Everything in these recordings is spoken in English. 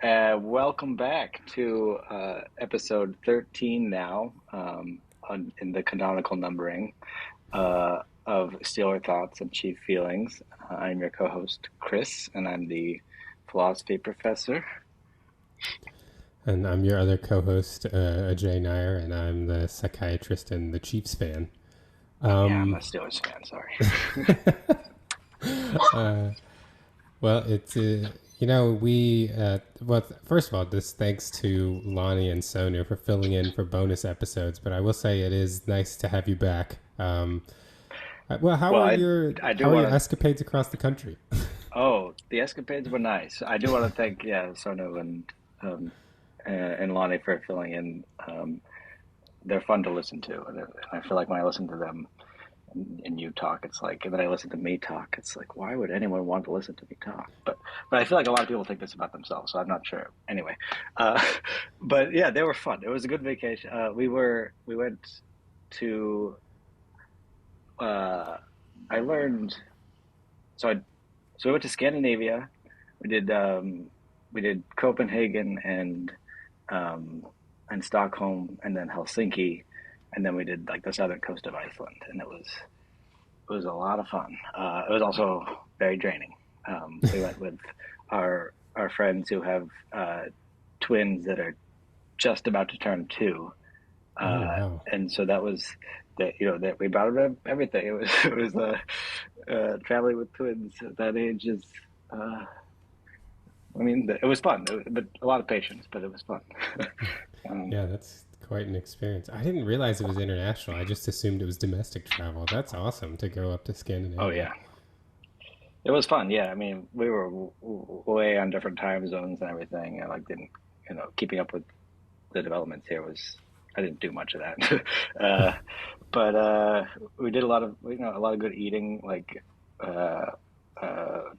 Welcome back to episode 13 now, in the canonical numbering of Steeler Thoughts and Chief Feelings. I'm your co-host, Chris, and I'm the philosophy professor. And I'm your other co-host, Ajay Nair, and I'm the psychiatrist and the Chiefs fan. Yeah, I'm a Um, Steelers fan, sorry. well, it's well, first of all, this thanks to Lonnie and Sonia for filling in for bonus episodes. But I will say it is nice to have you back. Well, Well, I do how are your want to. escapades across the country? Oh, the escapades were nice. I do want to thank, yeah, Sonu um, and Lonnie for filling in. They're fun to listen to, and I feel like when I listen to them, and you talk, it's like, and then I listen to me talk, it's like, why would anyone want to listen to me talk? But I feel like a lot of people think this about themselves, so I'm not sure. Anyway, uh, but yeah, they were fun. It was a good vacation. We went to. Uh, I learned so I so we went to Scandinavia. We did um, we did Copenhagen um, and Stockholm, and then Helsinki, and then we did like the southern coast of Iceland, and it was a lot of fun. It was also very draining. We went with our friends who have twins that are just about to turn two, Oh uh, wow! and so that was that. You know that we brought everything. It was traveling with twins at that age is. I mean, it was fun, but a lot of patience, but it was fun. um, Yeah, that's quite an experience. I didn't realize it was international. I just assumed it was domestic travel. That's awesome to go up to oh Scandinavia. yeah, it was fun. Yeah, I mean, we were way on different time zones and everything, and like didn't keeping up with the developments here was I didn't do much of that. But we did a lot of good eating. Like uh,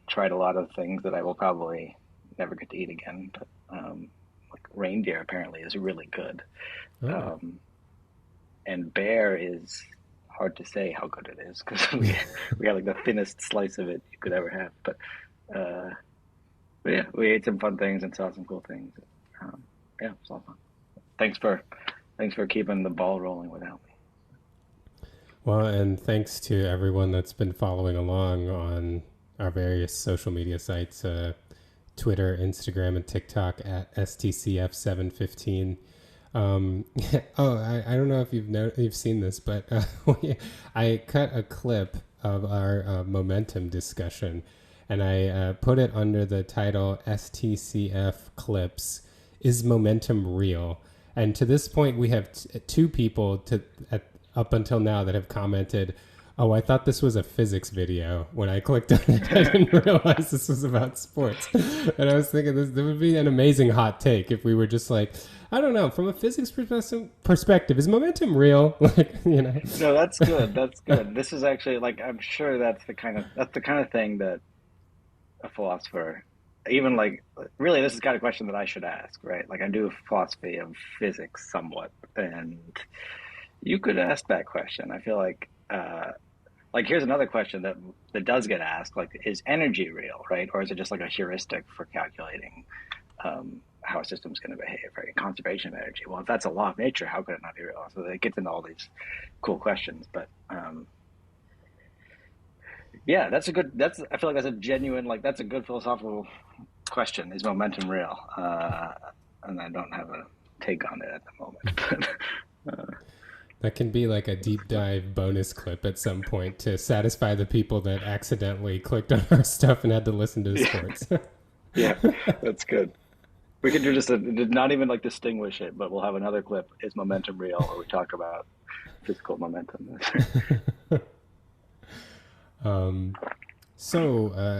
tried a lot of things that I will probably never get to eat again. But like reindeer apparently is really good, Oh, um, and bear is hard to say how good it is because we got like the thinnest slice of it you could ever have. Uh, but yeah, we ate some fun things and saw some cool things. Um, yeah, it was all fun. Thanks for Thanks for keeping the ball rolling without me. well, and thanks to everyone that's been following along on our various social media sites, Twitter, Instagram, and TikTok at STCF715. I don't know if you've seen this, but I cut a clip of our momentum discussion, and I put it under the title STCF clips. Is momentum real? And to this point, we have two people up until now that have commented, "Oh, I thought this was a physics video. When I clicked on it, I didn't realize this was about sports." And I was thinking this would be an amazing hot take if we were just like, I don't know, from a physics perspective, is momentum real? Like, No, that's good. That's good. This is actually like I'm sure that's the kind of thing that a philosopher, even like really, this is the kind of question that I should ask, right? Like I do philosophy of physics somewhat, and you could ask that question. I feel like here's another question that does get asked: like, is energy real, right? Or is it just like a heuristic for calculating how a system's going to behave, right? Conservation of energy. Well, if that's a law of nature, how could it not be real? So it gets into all these cool questions. But yeah, that's I feel like that's a genuine, like that's a good philosophical question. Is momentum real? And I don't have a take on it at the moment, but that can be like a deep dive bonus clip at some point to satisfy the people that accidentally clicked on our stuff and had to listen to the yeah, sports. yeah, that's good. We could do just not even like distinguish it, but we'll have another clip. Is momentum real? Where we talk about physical momentum.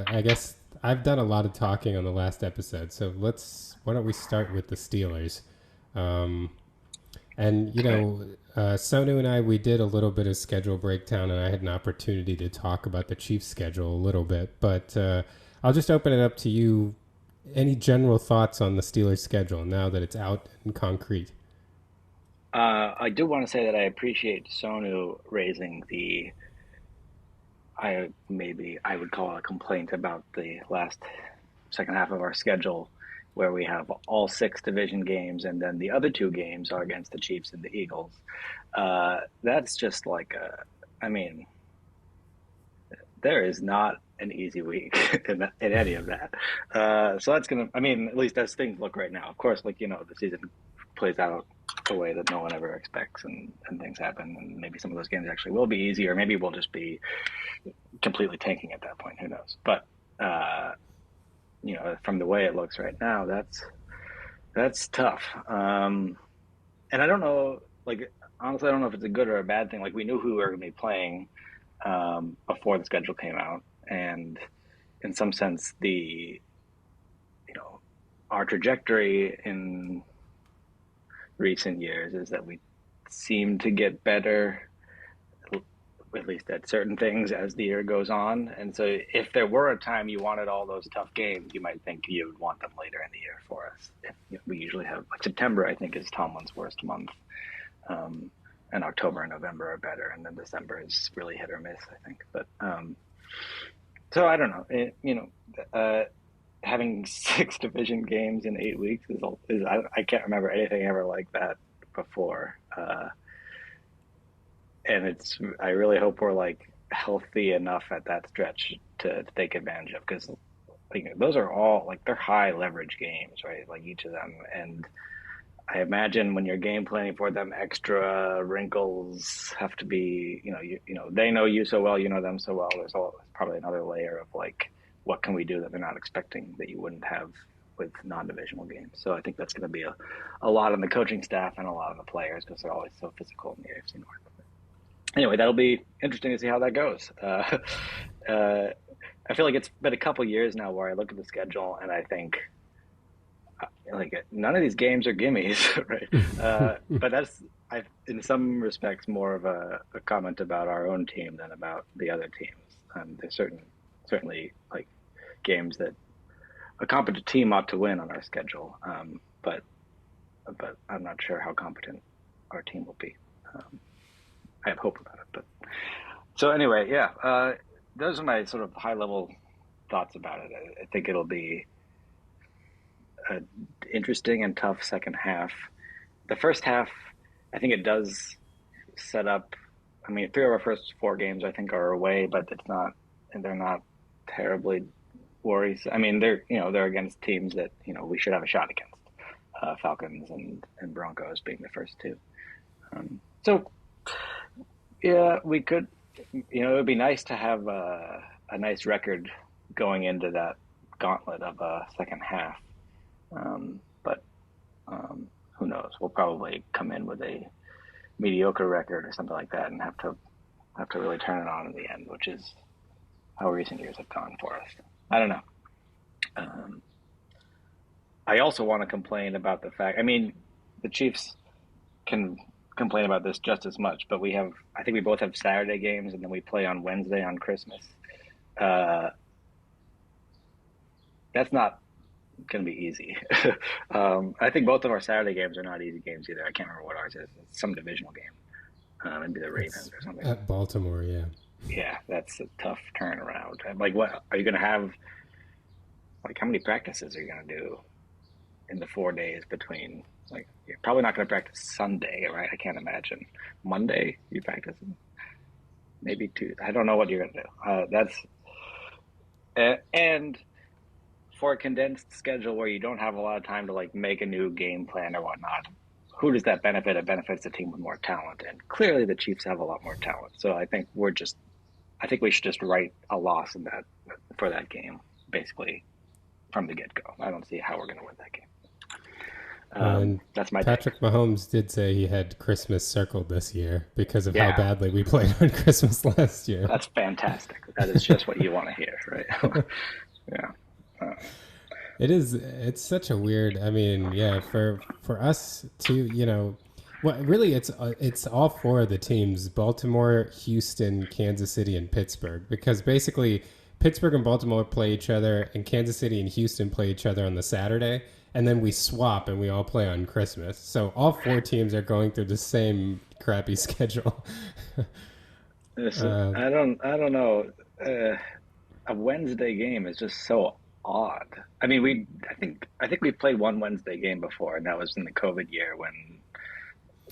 I guess I've done a lot of talking on the last episode, so why don't we start with the Steelers? Um, and Okay. Sonu and I, we did a little bit of schedule breakdown, and I had an opportunity to talk about the Chiefs' schedule a little bit. But I'll just open it up to you. Any general thoughts on the Steelers' schedule now that it's out in concrete? I do want to say that I appreciate Sonu raising I would call it a complaint about the last second half of our schedule where we have all six division games, and then the other two games are against the Chiefs and the Eagles. That's just like I mean, there is not an easy week in any of that. So that's gonna, I mean, at least as things look right now. Of course, like the season plays out the way that no one ever expects, and things happen, and maybe some of those games actually will be easy, or maybe we'll just be completely tanking at that point. Who knows? But uh, from the way it looks right now, that's tough. And I don't know, like honestly, I don't know if it's a good or a bad thing. Like we knew who we were going to be playing before the schedule came out, and in some sense, the you know our trajectory in recent years is that we seem to get better, at least at certain things as the year goes on. And so, if there were a time you wanted all those tough games, you might think you would want them later in the year for us. We usually have like September, I think, is Tomlin's worst month. Um, and October and November are better, and then December is really hit or miss, I think. But so I don't know. Having six division games in 8 weeks is I can't remember anything ever like that before. And I really hope we're like healthy enough at that stretch to take advantage of, because like, those are all like they're high leverage games, right? Like each of them, and I imagine when you're game planning for them, extra wrinkles have to be, they know you so well, you know them so well. Probably another layer of like, what can we do that they're not expecting that you wouldn't have with non-divisional games. So I think that's going to be a lot on the coaching staff and a lot on the players, because they're always so physical in the AFC North. Anyway, that'll be interesting to see how that goes. Uh, I feel like it's been a couple years now where I look at the schedule and I think like none of these games are gimmies, right? But that's in some respects more of a comment about our own team than about the other teams. There's certainly like games that a competent team ought to win on our schedule, but I'm not sure how competent our team will be. I have hope about it, but so anyway, yeah. Those are my sort of high level thoughts about it. I think it'll be a interesting and tough second half. The first half, I think it does set up. I mean, three of our first four games I think are away, but they're not terribly worrisome. I mean, they're against teams that we should have a shot against. Falcons and Broncos being the first two. So yeah, we could. It would be nice to have a nice record going into that gauntlet of a second half. But who knows? We'll probably come in with a mediocre record or something like that, and have to really turn it on in the end, which is how recent years have gone for us. I don't know. Um, I also want to complain about the fact. I mean, the Chiefs can complain about this just as much, but I think we both have Saturday games, and then we play on Wednesday on Christmas. Uh, that's not going to be easy. I think both of our Saturday games are not easy games either. I can't remember what ours is. It's some divisional game. Maybe the Ravens It's or something. at Baltimore, yeah. Yeah, that's a tough turnaround. Like, what are you going to have? Like, how many practices are you going to do in the 4 days between? Like, you're probably not going to practice Sunday, right? I can't imagine. Monday, you practicing? Maybe two. I don't know what you're going to do. And for a condensed schedule where you don't have a lot of time to like make a new game plan or whatnot, who does that benefit? It benefits the team with more talent, and clearly the Chiefs have a lot more talent. So I think we should just write a loss in that for that game, basically from the get go. I don't see how we're going to win that game. And That's my take. Patrick Mahomes did say he had Christmas circled this year because of how Yeah, badly we played on Christmas last year. that's fantastic. That is just what you want to hear, right? Yeah. Uh, It is. It's such a weird. I mean, yeah. For us to, well, really, it's all four of the teams: Baltimore, Houston, Kansas City, and Pittsburgh. Because basically, Pittsburgh and Baltimore play each other, and Kansas City and Houston play each other on the Saturday, and then we swap and we all play on Christmas. So all four teams are going through the same crappy schedule. listen, uh, I don't know. A Wednesday game is just so odd. I mean, I think we played one Wednesday game before, and that was in the COVID year when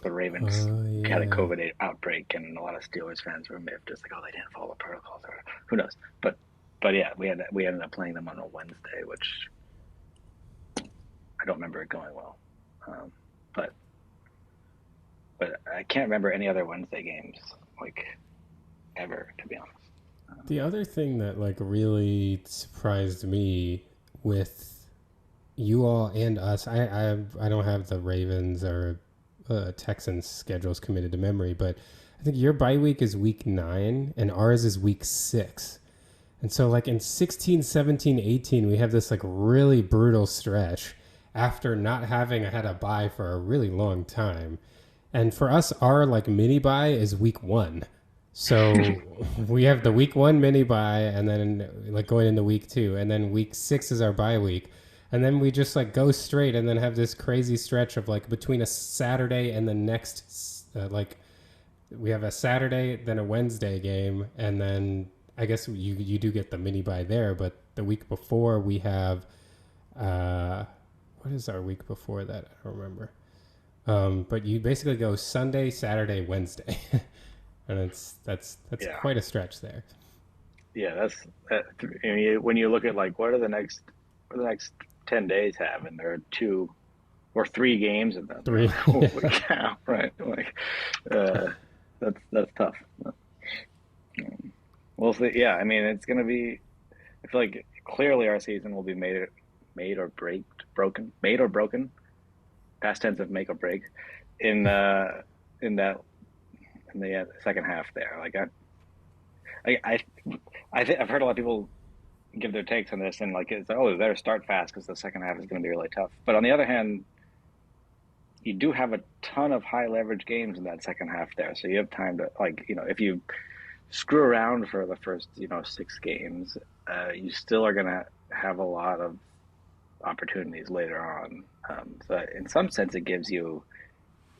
the Ravens Oh had a yeah. COVID outbreak, and a lot of Steelers fans were miffed, just like, oh, they didn't follow protocols, or who knows. But yeah, we ended up playing them on a Wednesday, which I don't remember it going well. Um, but but I can't remember any other Wednesday games like ever, to be honest. The other thing that like really surprised me with you all and us, I don't have the Ravens or Texans schedules committed to memory, but I think your bye week is week 9 and ours is week 6. And so like in 16, 17, 18, we have this like really brutal stretch after not having had a bye for a really long time. And for us, our like mini bye is week 1. So we have the week 1 mini bye, and then like going into week 2, and then week 6 is our bye week. And then we just like go straight and then have this crazy stretch of like between a Saturday and the next like we have a Saturday, then a Wednesday game, and then I guess you do get the mini bye there. But the week before we have uh, what is our week before that? I don't remember. But you basically go Sunday, Saturday, Wednesday, and that's Yeah, quite a stretch there. yeah, when you look at like what are the next 10 days have, and there are 2 or 3 games in them. You're like, Three. holy cow, right? Like, uh, that's tough. We'll see. Yeah, I mean, it's gonna be. I feel like clearly our season will be made or broken. Past tense of make or break in in that in the second half there. Like I I I've heard a lot of people give their takes on this, and like it's, oh, we better start fast because the second half is going to be really tough. But on the other hand, you do have a ton of high leverage games in that second half there, so you have time to, like, if you screw around for the first 6 games, you still are going to have a lot of opportunities later on. So in some sense, it gives you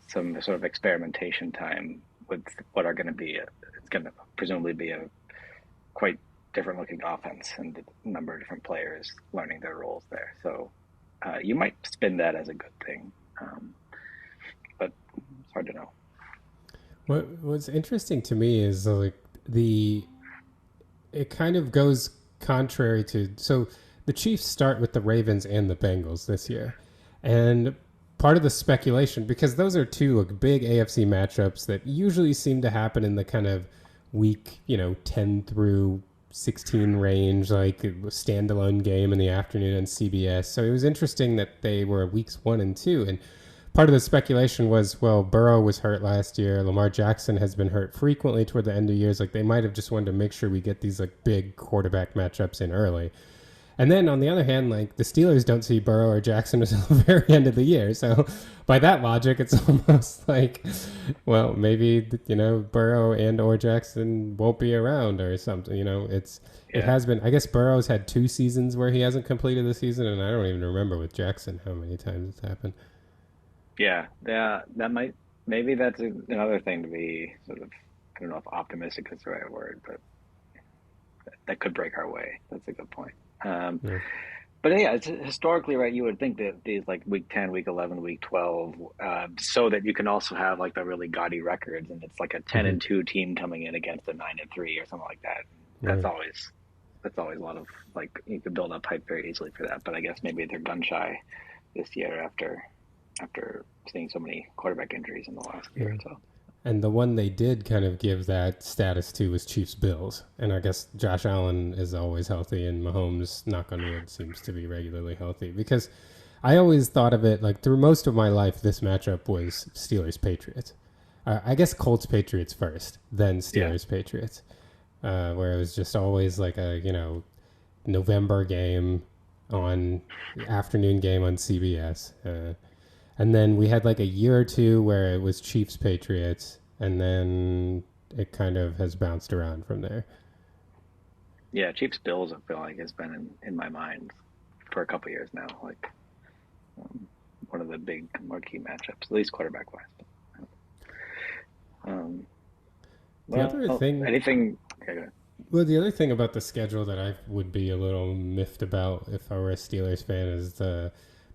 some sort of experimentation time with what are going to be it's going to presumably be a quite different looking offense, and a number of different players learning their roles there. So you might spin that as a good thing, but it's hard to know. What's interesting to me is like the it kind of goes contrary to the Chiefs start with the Ravens and the Bengals this year, and part of the speculation, because those are two like big AFC matchups that usually seem to happen in the kind of week 10 through 16 range, like a standalone game in the afternoon on CBS. So it was interesting that they were weeks 1 and 2, and part of the speculation was, well, Burrow was hurt last year. Lamar Jackson has been hurt frequently toward the end of years. Like they might have just wanted to make sure we get these like big quarterback matchups in early. And then on the other hand, like the Steelers don't see Burrow or Jackson until the very end of the year. So by that logic, it's almost like, well, maybe Burrow and or Jackson won't be around or something. It Yeah, has been. I guess Burrow's had 2 seasons where he hasn't completed the season, and I don't even remember with Jackson how many times it's happened. yeah. That might maybe that's another thing to be sort of, I don't know if optimistic is the right word, but that could break our way. That's a good point. Um, Yeah. But yeah, it's historically right. You would think that these like week 10, week 11, week 12, so that you can also have like the really gaudy records, and it's like a 10 Mm-hmm. and 2 team coming in against a 9 and 3 or something like that. That's Right. always that's always a lot of, like, you could build up hype very easily for that. But I guess maybe they're gun shy this year after seeing so many quarterback injuries in the last year Yeah. or so. And the one they did kind of give that status to was Chiefs Bills. And I guess Josh Allen is always healthy, and Mahomes, knock on wood, seems to be regularly healthy. Because I always thought of it like through most of my life, this matchup was Steelers Patriots. I guess Colts Patriots first, then Yeah, Steelers Patriots, where it was just always like a November game on afternoon game on CBS. And then we had like a year or two where it was Chiefs Patriots, and then it kind of has bounced around from there. yeah. Chiefs Bills, I feel like, has been in my mind for a couple years now. Like, um, one of the big marquee matchups, at least quarterback wise. Um, The other well, thing, anything? Okay, go ahead. Well, the other thing about the schedule that I would be a little miffed about if I were a Steelers fan is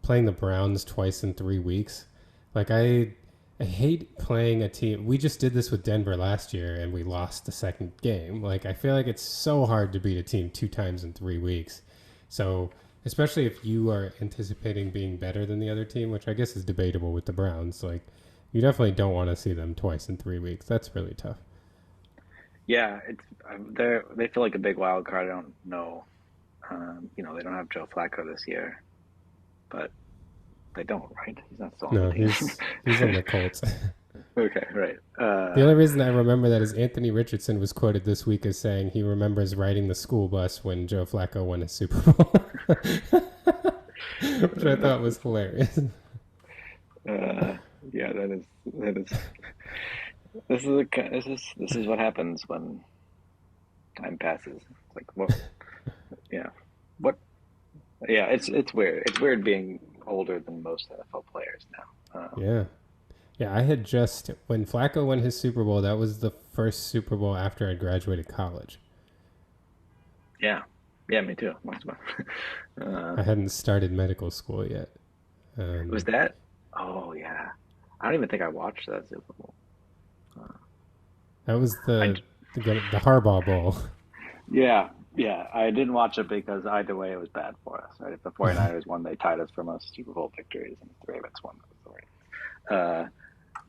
playing the Browns twice in 3 weeks. Like I hate playing a team. We just did this with Denver last year and we lost the second game. Like I feel like it's so hard to beat a team 2 times in 3 weeks. So especially if you are anticipating being better than the other team, which I guess is debatable with the Browns. Like you definitely don't want to see them twice in 3 weeks. That's really tough. Yeah, they feel like a big wild card. I don't know. They don't have Joe Flacco this year, but they don't, right? He's not still on the No, team. he's on the Colts. Okay, right. The only reason I remember that is Anthony Richardson was quoted this week as saying he remembers riding the school bus when Joe Flacco won a Super Bowl, which I thought was hilarious. Yeah, that is. This is what happens when time passes. It's like what? Yeah, what? Yeah, it's weird. It's weird being older than most NFL players now. Yeah. Yeah, I had just, when Flacco won his Super Bowl, that was the first Super Bowl after I graduated college. Yeah, yeah, me too. I hadn't started medical school yet. Was that? Oh yeah, I don't even think I watched that Super Bowl. That was I the Harbaugh Bowl. Yeah, yeah. I didn't watch it because either way it was bad for us. Right? If the 49ers won, they tied us for most Super Bowl victories, and if the Ravens won, that was the right.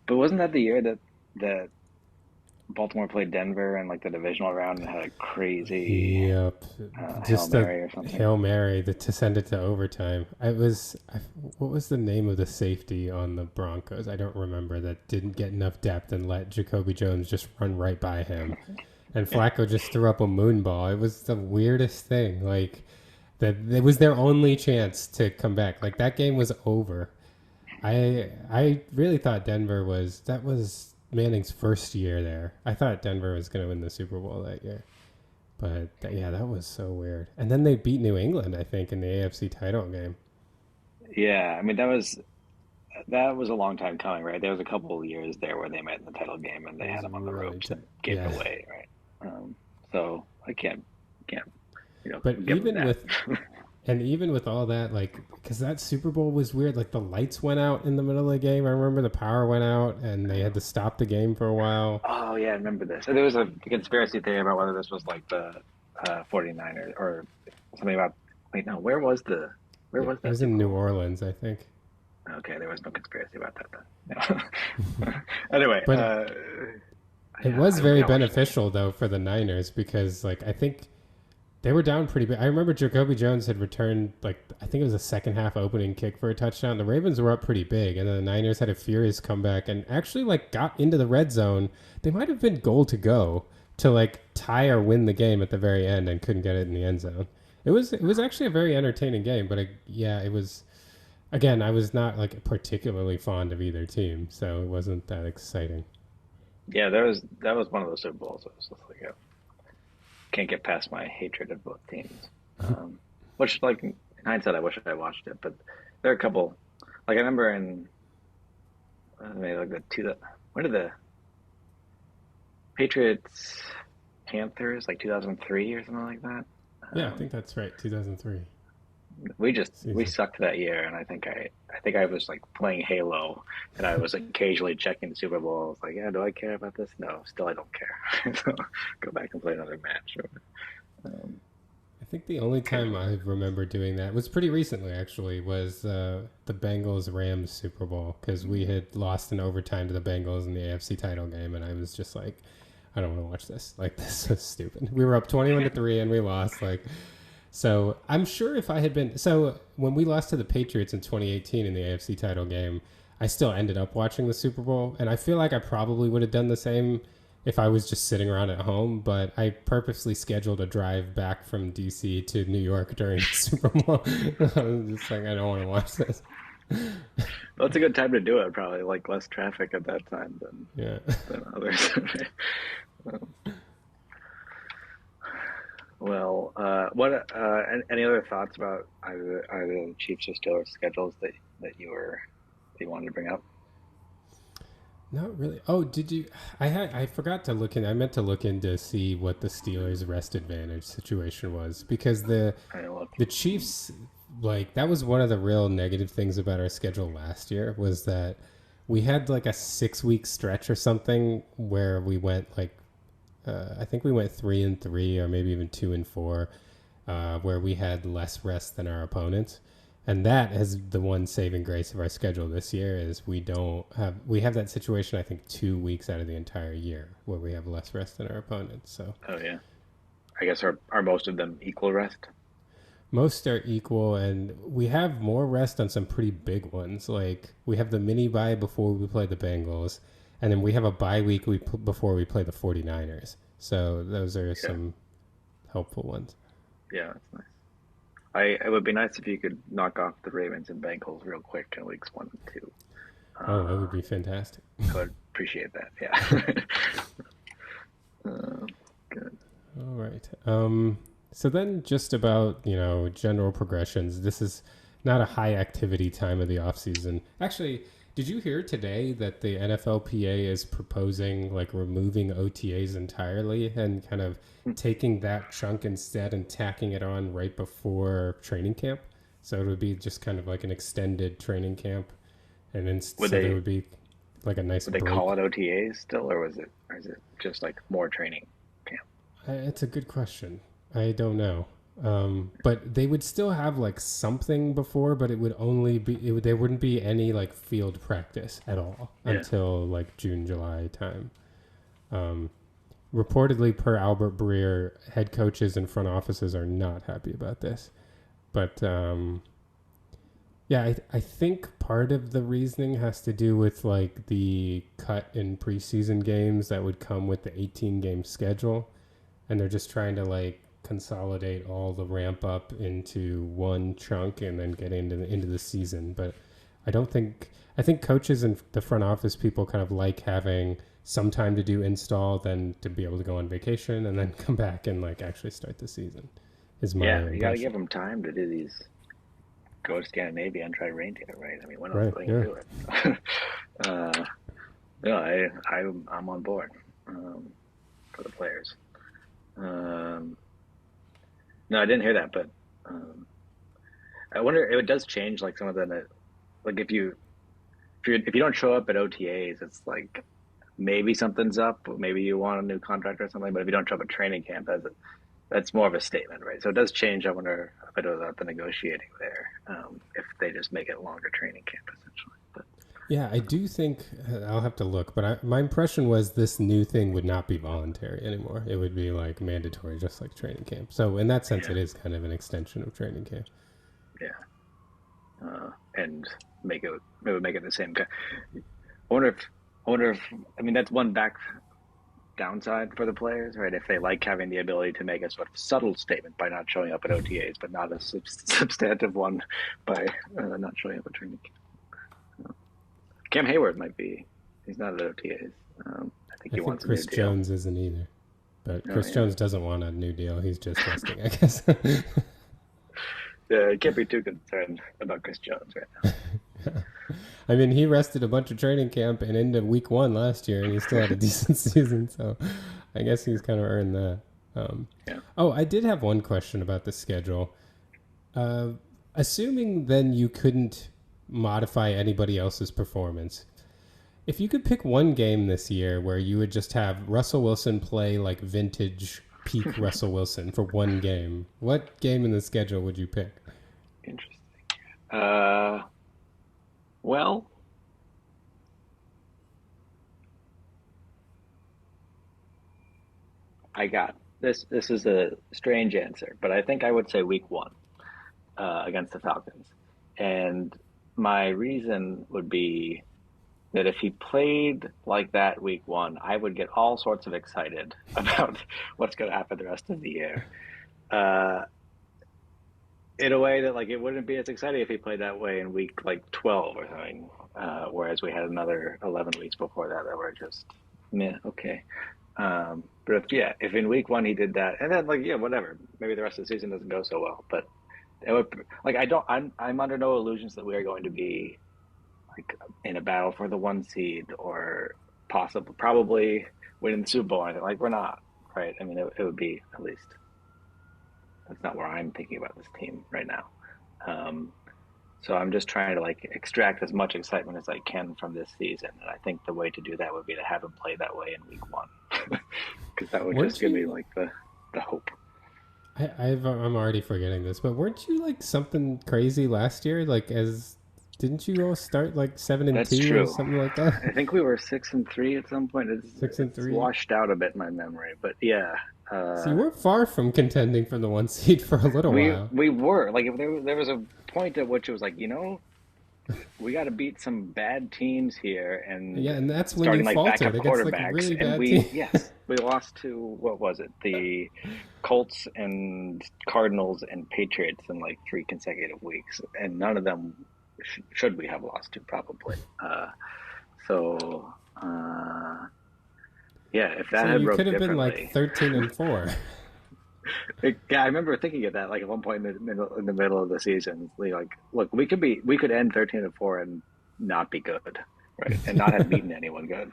But wasn't that the year that Baltimore played Denver in like the divisional round and had a crazy Yep. Hail Just a Mary or something? Hail Mary to send it to overtime. What was the name of the safety on the Broncos? I don't remember, that didn't get enough depth and let Jacoby Jones just run right by him. And Flacco just threw up a moon ball. It was the weirdest thing. Like, that it was their only chance to come back. Like, that game was over. I really thought that was Manning's first year there. I thought Denver was going to win the Super Bowl that year. But yeah, that was so weird. And then they beat New England, I think, in the AFC title game. Yeah, I mean that was a long time coming, right? There was a couple of years there where they met in the title game and It they had was them on the really ropes and gave yeah. it away, right? So I can't But give them that. even with all that, like, because that Super Bowl was weird. Like the lights went out in the middle of the game. I remember the power went out and they had to stop the game for a while. Oh yeah, I remember this. So there was a conspiracy theory about whether this was like the 49ers or something about. Wait, no, where Yeah, was it that was Super in New Bowl? Orleans, I think. Okay, there was no conspiracy about that then. No. Anyway, But it yeah, was I don't very think I watched that. beneficial though for the Niners because, like, I think they were down pretty big. I remember Jacoby Jones had returned, like, I think it was a second half opening kick for a touchdown. The Ravens were up pretty big, and then the Niners had a furious comeback and actually, like, got into the red zone. They might have been goal to go to, like, tie or win the game at the very end and couldn't get it in the end zone. It was actually a very entertaining game, but yeah, it was. Again, I was not, like, particularly fond of either team, so it wasn't that exciting. Yeah, that was one of those Super Bowls. It was just like, can't get past my hatred of both teams. Which, like, in hindsight, I wish I watched it. But there are a couple. Like, I remember in maybe like when did the Patriots Panthers, like 2003 or something like that? Yeah, I Um, think that's right. 2003 we season. sucked that year, and I think I was like playing Halo, and I was occasionally checking the Super Bowl. I was like, yeah, do I care about this? No, still I don't care. So go back and play another match. Um, I think the only time Occasionally. I remember doing that was pretty recently, actually, was the Bengals Rams Super Bowl because we had lost in overtime to the Bengals in the AFC title game, and I was just like, I don't want to watch this. Like, this is stupid. We were up 21-3 and we lost. Like, so I'm sure if I had been so when we lost to the Patriots in 2018 in the AFC title game, I still ended up watching the Super Bowl, and I feel like I probably would have done the same if I was just sitting around at home. But I purposely scheduled a drive back from DC to New York during the Super Bowl. I was just like, I don't want to watch this. Well, it's a good time to do it. Probably like less traffic at that time than Yeah. others. Um, well, what any other thoughts about either the Chiefs or Steelers schedules that you wanted to bring up? Not really. Oh, did you? I forgot to look in. I meant to look in to see what the Steelers' rest advantage situation was because I look. the Chiefs, like, that was one of the real negative things about our schedule last year was that we had like a 6 week stretch or something where we went like I think we went 3-3 or maybe even 2-4, where we had less rest than our opponents. And that is the one saving grace of our schedule this year is we have that situation I think 2 weeks out of the entire year where we have less rest than our opponents. So Oh yeah. I guess are most of them equal rest? most are equal, and we have more rest on some pretty big ones. Like we have the mini bye before we play the Bengals, and then we have a bye week before we play the 49ers. So those are Yeah. some helpful ones. Yeah, that's nice. It would be nice if you could knock off the Ravens and Bengals real quick in weeks 1 and 2. Oh, that Uh, would be fantastic. I would appreciate that. Yeah. uh, Good. All right. So then, just about general progressions. This is not a high activity time of the off season. Actually, did you hear today that the NFLPA is proposing like removing OTAs entirely and kind of taking that chunk instead and tacking it on right before training camp? So it would be just kind of like an extended training camp, and then Would so there they would be like a nice would they call break. it OTAs still, or is it just like more training camp? It's a good question. I don't know. But they would still have like something before, but it would only be there wouldn't be any like field practice at all Yeah. until like June July time. Um, Reportedly, per Albert Breer, head coaches and front offices are not happy about this. But yeah, I think part of the reasoning has to do with like the cut in preseason games that would come with the 18 game schedule, and they're just trying to like consolidate all the ramp up into one chunk and then get into the season. But I think coaches and the front office people kind of like having some time to do install, then to be able to go on vacation and then come back and like actually start the season. Is my Yeah, you got to impression. give them time to do these. Go to Scandinavia and try reindeer, right? I mean, when else Right? are they gonna Yeah. do it? No, I'm on board for the players. Um, no, I didn't hear that, but um, I wonder if it does change like some of the like if you don't show up at OTAs, it's like maybe something's up, maybe you want a new contract or something. But if you don't show up at training camp, that's more of a statement, right? So it does change. I wonder a bit about the negotiating there, if they just make it longer training camp essentially. But Yeah, I do think I'll have to look, but my impression was this new thing would not be voluntary anymore. It would be like mandatory, just like training camp. So in that sense, yeah, it is kind of an extension of training camp. yeah, and make it the same. I wonder if I wonder if I mean that's one downside for the players, right? If they like having the ability to make a sort of subtle statement by not showing up at OTAs, but not a substantive one by not showing up at training camp. Cam Hayward might be. He's not at OTAs. I think I he think wants a new Chris deal. Jones isn't either, but Oh Chris yeah, Jones doesn't want a new deal. He's just resting, I guess. you can't be too concerned about Chris Jones right I mean, he rested a bunch of training camp and into week one last year, and he still had a decent season. So I guess he's kind of earned that. Um, now. oh, I did have one question about the schedule. Uh, Assuming then you couldn't modify anybody else's performance, if you could pick one game this year where you would just have Russell Wilson play like vintage peak Yeah, Russell Wilson for one game, what game in the schedule would you pick? interesting. Uh, well, I got this. This is a strange answer, but I think I would say week 1 against the Falcons, and my reason would be that if he played like that week 1, I would get all sorts of excited about what's going to happen the rest of the year. Uh, in a way that like it wouldn't be as exciting if he played that way in week like 12 or something. Whereas we had another 11 weeks before that were just meh, okay. But if in week 1 he did that, and then like whatever, maybe the rest of the season doesn't go so well, but it would like I'm under no illusions that we are going to be like in a battle for the 1 seed or possible, probably winning the Super Bowl. I think like we're not, right? I mean, it would be at least that's not where I'm thinking about this team right now. Um, so I'm just trying to like extract as much excitement as I can from this season, and I think the way to do that would be to have him play that way in Week 1, because that would just Weren't give me you? like the hope. I'm already forgetting this, but weren't you like something crazy last year? Like, as didn't you all start like seven and That's two or true. something like that? I think we were 6-3 at some point. It's 6 and it's 3. washed out a bit in my memory, but yeah, So uh, you weren't far from contending for the one seed for a little while. we were like if there was a point at which it was like we got to beat some bad teams here and Yeah, and that's when you starting like faltered backup against like quarterbacks, really and bad team. we lost to what was it, the Colts and Cardinals and Patriots in like 3 consecutive weeks, and none of them should we have lost to probably. So yeah, if that So had you could broke have been like differently. 13-4. Yeah, I remember thinking of that like at one point in the middle of the season. Like, look, we could end 13-4 and not be good, right? And not have beaten anyone good.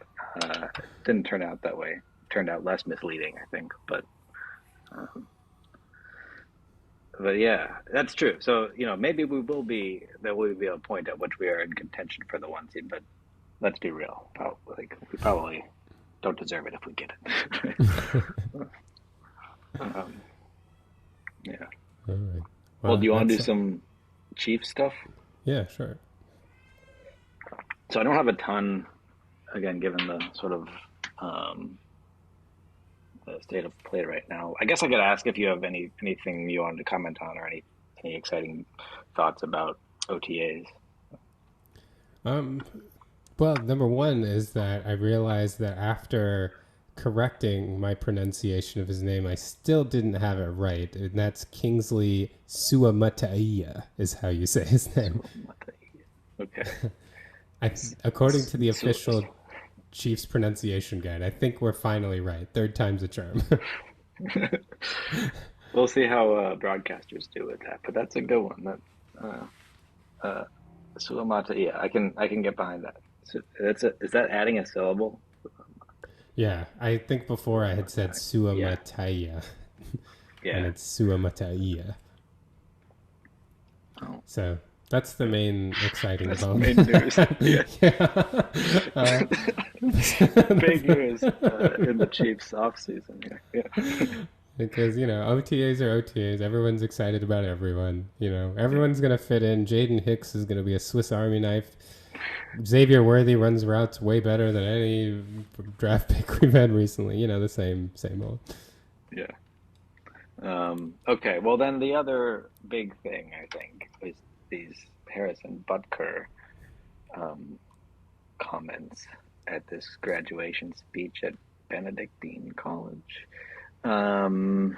Didn't turn out that way. Turned out less misleading, I think. Um, but yeah, that's true. So maybe there will be a point at which we are in contention for the one seed. But let's be real. We probably don't deserve it if we get it. um, yeah. All right. Well, do Well, you want to do that's some Chief stuff? yeah, sure. So I don't have a ton, again, given the sort of um, the state of play right now. I guess I could ask if you have anything you wanted to comment on, or any exciting thoughts about OTAs. Um, well, number one is that I realized that after correcting my pronunciation of his name, I still didn't have it right, and that's Kingsley Suamataia is how you say his name. Okay. According to the So, official Chiefs pronunciation guide, I think we're finally right. Third time's a charm. we'll see how broadcasters do with that, but that's a good one. Uh, uh, Sulamata, yeah, I can get behind that. So is that adding a syllable? Yeah, I think before I had said Yeah, Suamataia, and yeah. it's Suamataia. Oh, So that's the main exciting that's the development. main news. Yeah. Yeah. Big news in the Chiefs off season here. Yeah. Because OTAs are OTAs. Everyone's excited about everyone. Everyone's gonna fit in. Jaden Hicks is gonna be a Swiss Army knife. Xavier Worthy runs routes way better than any draft pick we've had recently. The same old. Yeah. Okay. Well, then the other big thing I think is these Harrison Butker um, comments at this graduation speech at Benedictine College. Um,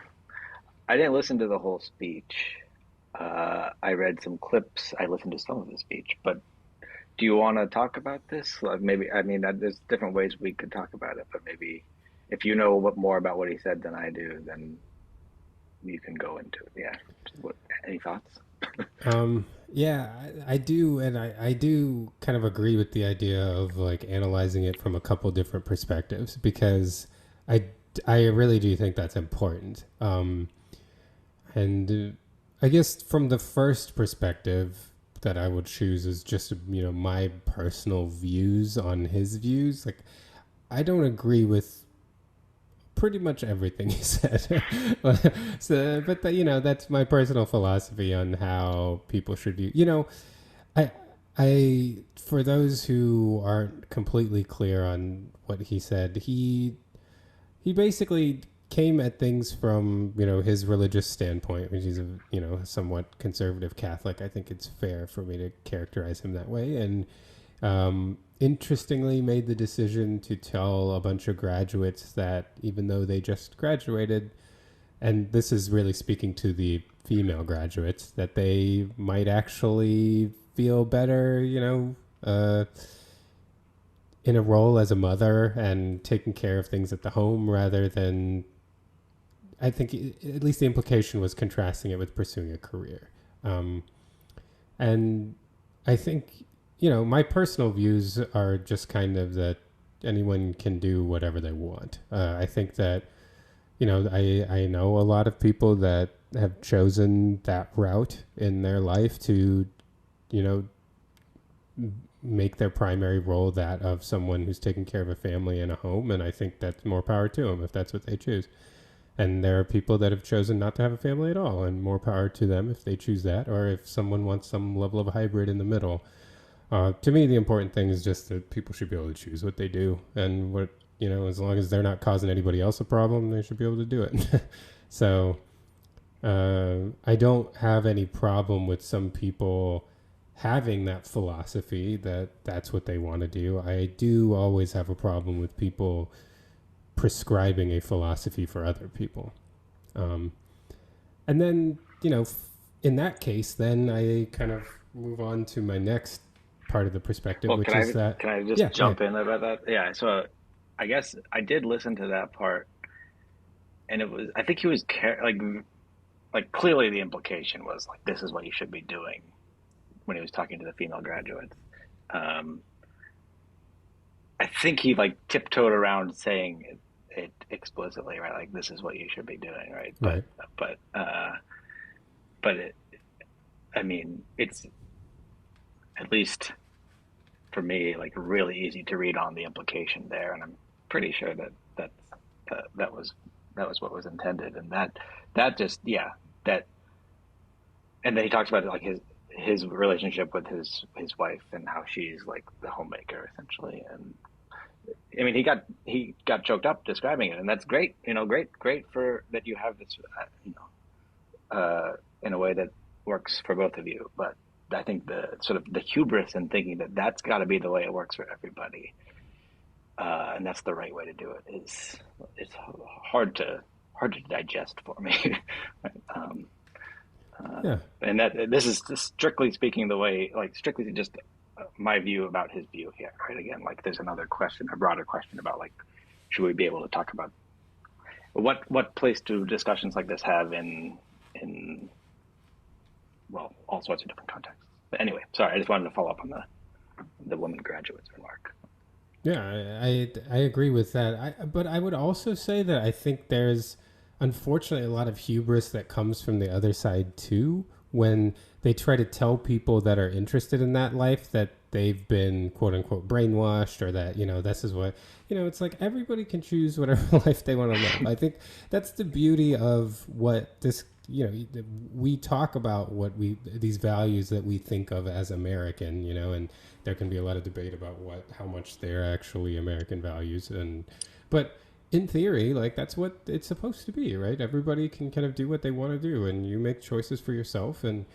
I didn't listen to the whole speech. I read some clips. I listened to some of the speech, but do you want to talk about this? Like maybe, I mean, there's different ways we could talk about it, but maybe if you know more about what he said than I do, then you can go into it. Yeah. Any thoughts? Yeah, I do, and I do kind of agree with the idea of like analyzing it from a couple different perspectives because I I really do think that's important. And I guess from the first perspective that I would choose is just my personal views on his views. Like I don't agree with pretty much everything he said. So, but that's my personal philosophy on how people should view. I for those who aren't completely clear on what he said, he basically came at things from his religious standpoint, which is a somewhat conservative Catholic. I think it's fair for me to characterize him that way, and interestingly made the decision to tell a bunch of graduates that even though they just graduated, and this is really speaking to the female graduates, that they might actually feel better, in a role as a mother and taking care of things at the home rather than, I think at least the implication was contrasting it with pursuing a career. And I think, my personal views are just kind of that, anyone can do whatever they want. I think that, you know, I know a lot of people that have chosen that route in their life to, you know, make their primary role that of someone who's taking care of a family and a home. And I think that's more power to them if that's what they choose. And there are people that have chosen not to have a family at all, and more power to them if they choose that, or if someone wants some level of hybrid in the middle. To me, the important thing is just that people should be able to choose what they do, and what, you know, as long as they're not causing anybody else a problem, they should be able to do it. So I don't have any problem with some people having that philosophy that that's what they want to do. I do always have a problem with people prescribing a philosophy for other people. And then, you know, in that case, then I kind of move on to my next part of the perspective, Well, which is that, can I just yeah, jump in about that? Yeah, so I guess I did listen to that part, and it was I think he was like clearly the implication was like this is what you should be doing when he was talking to the female graduates. Um, I think he like tiptoed around saying it explicitly, right? Like this is what you should be doing, right? right, But but it, I mean, it's at least for me like really easy to read on the implication there, and I'm pretty sure that was what was intended, and that just yeah that, and then he talks about it like his relationship with his wife and how she's like the homemaker essentially, and I mean he got choked up describing it, and that's great, you know, great for that you have this, you know, in a way that works for both of you, but I think the sort of the hubris in thinking that that's got to be the way it works for everybody, and that's the right way to do it is it's hard to digest for me. Right? yeah, And that this is just strictly speaking the way, like strictly just my view about his view here. Right? Again, like there's another question, a broader question about like should we be able to talk about what place do discussions like this have in well, all sorts of different contexts. But anyway, sorry, I just wanted to follow up on the woman graduates remark. yeah. I agree with that. But I would also say that I think there's unfortunately a lot of hubris that comes from the other side too, when they try to tell people that are interested in that life that they've been quote unquote brainwashed, or that, you know, this is what, you know, it's like everybody can choose whatever life they want to live. I think that's the beauty of what this, you know, we talk about what these values that we think of as American, you know, and there can be a lot of debate about how much they're actually American values. But in theory, like that's what it's supposed to be, right? Everybody can kind of do what they want to do, and you make choices for yourself. And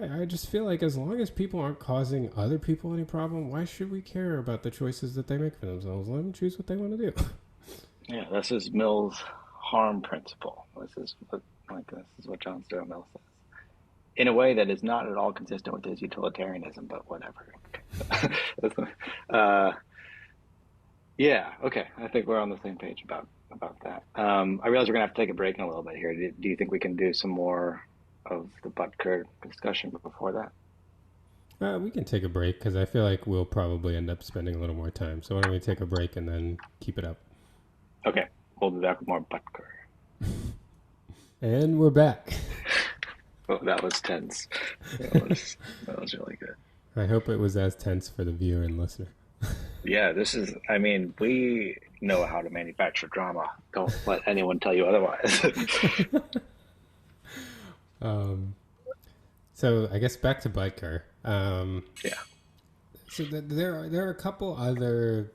I just feel like as long as people aren't causing other people any problem, why should we care about the choices that they make for themselves? Let them choose what they want to do. Yeah, this is Mill's harm principle. This is what John Stuart Mill says in a way that is not at all consistent with his utilitarianism, but whatever. Yeah, okay. I think we're on the same page about that. I realize we're gonna have to take a break in a little bit here. Do you think we can do some more of the Butker discussion before that? We can take a break because I feel like we'll probably end up spending a little more time. So why don't we take a break and then keep it up? Okay, we'll be back with more Butker. And we're back. Oh, that was tense. That was really good. I hope it was as tense for the viewer and listener. Yeah, I mean, we know how to manufacture drama. Don't let anyone tell you otherwise. So I guess back to Butker. Yeah. So there are a couple other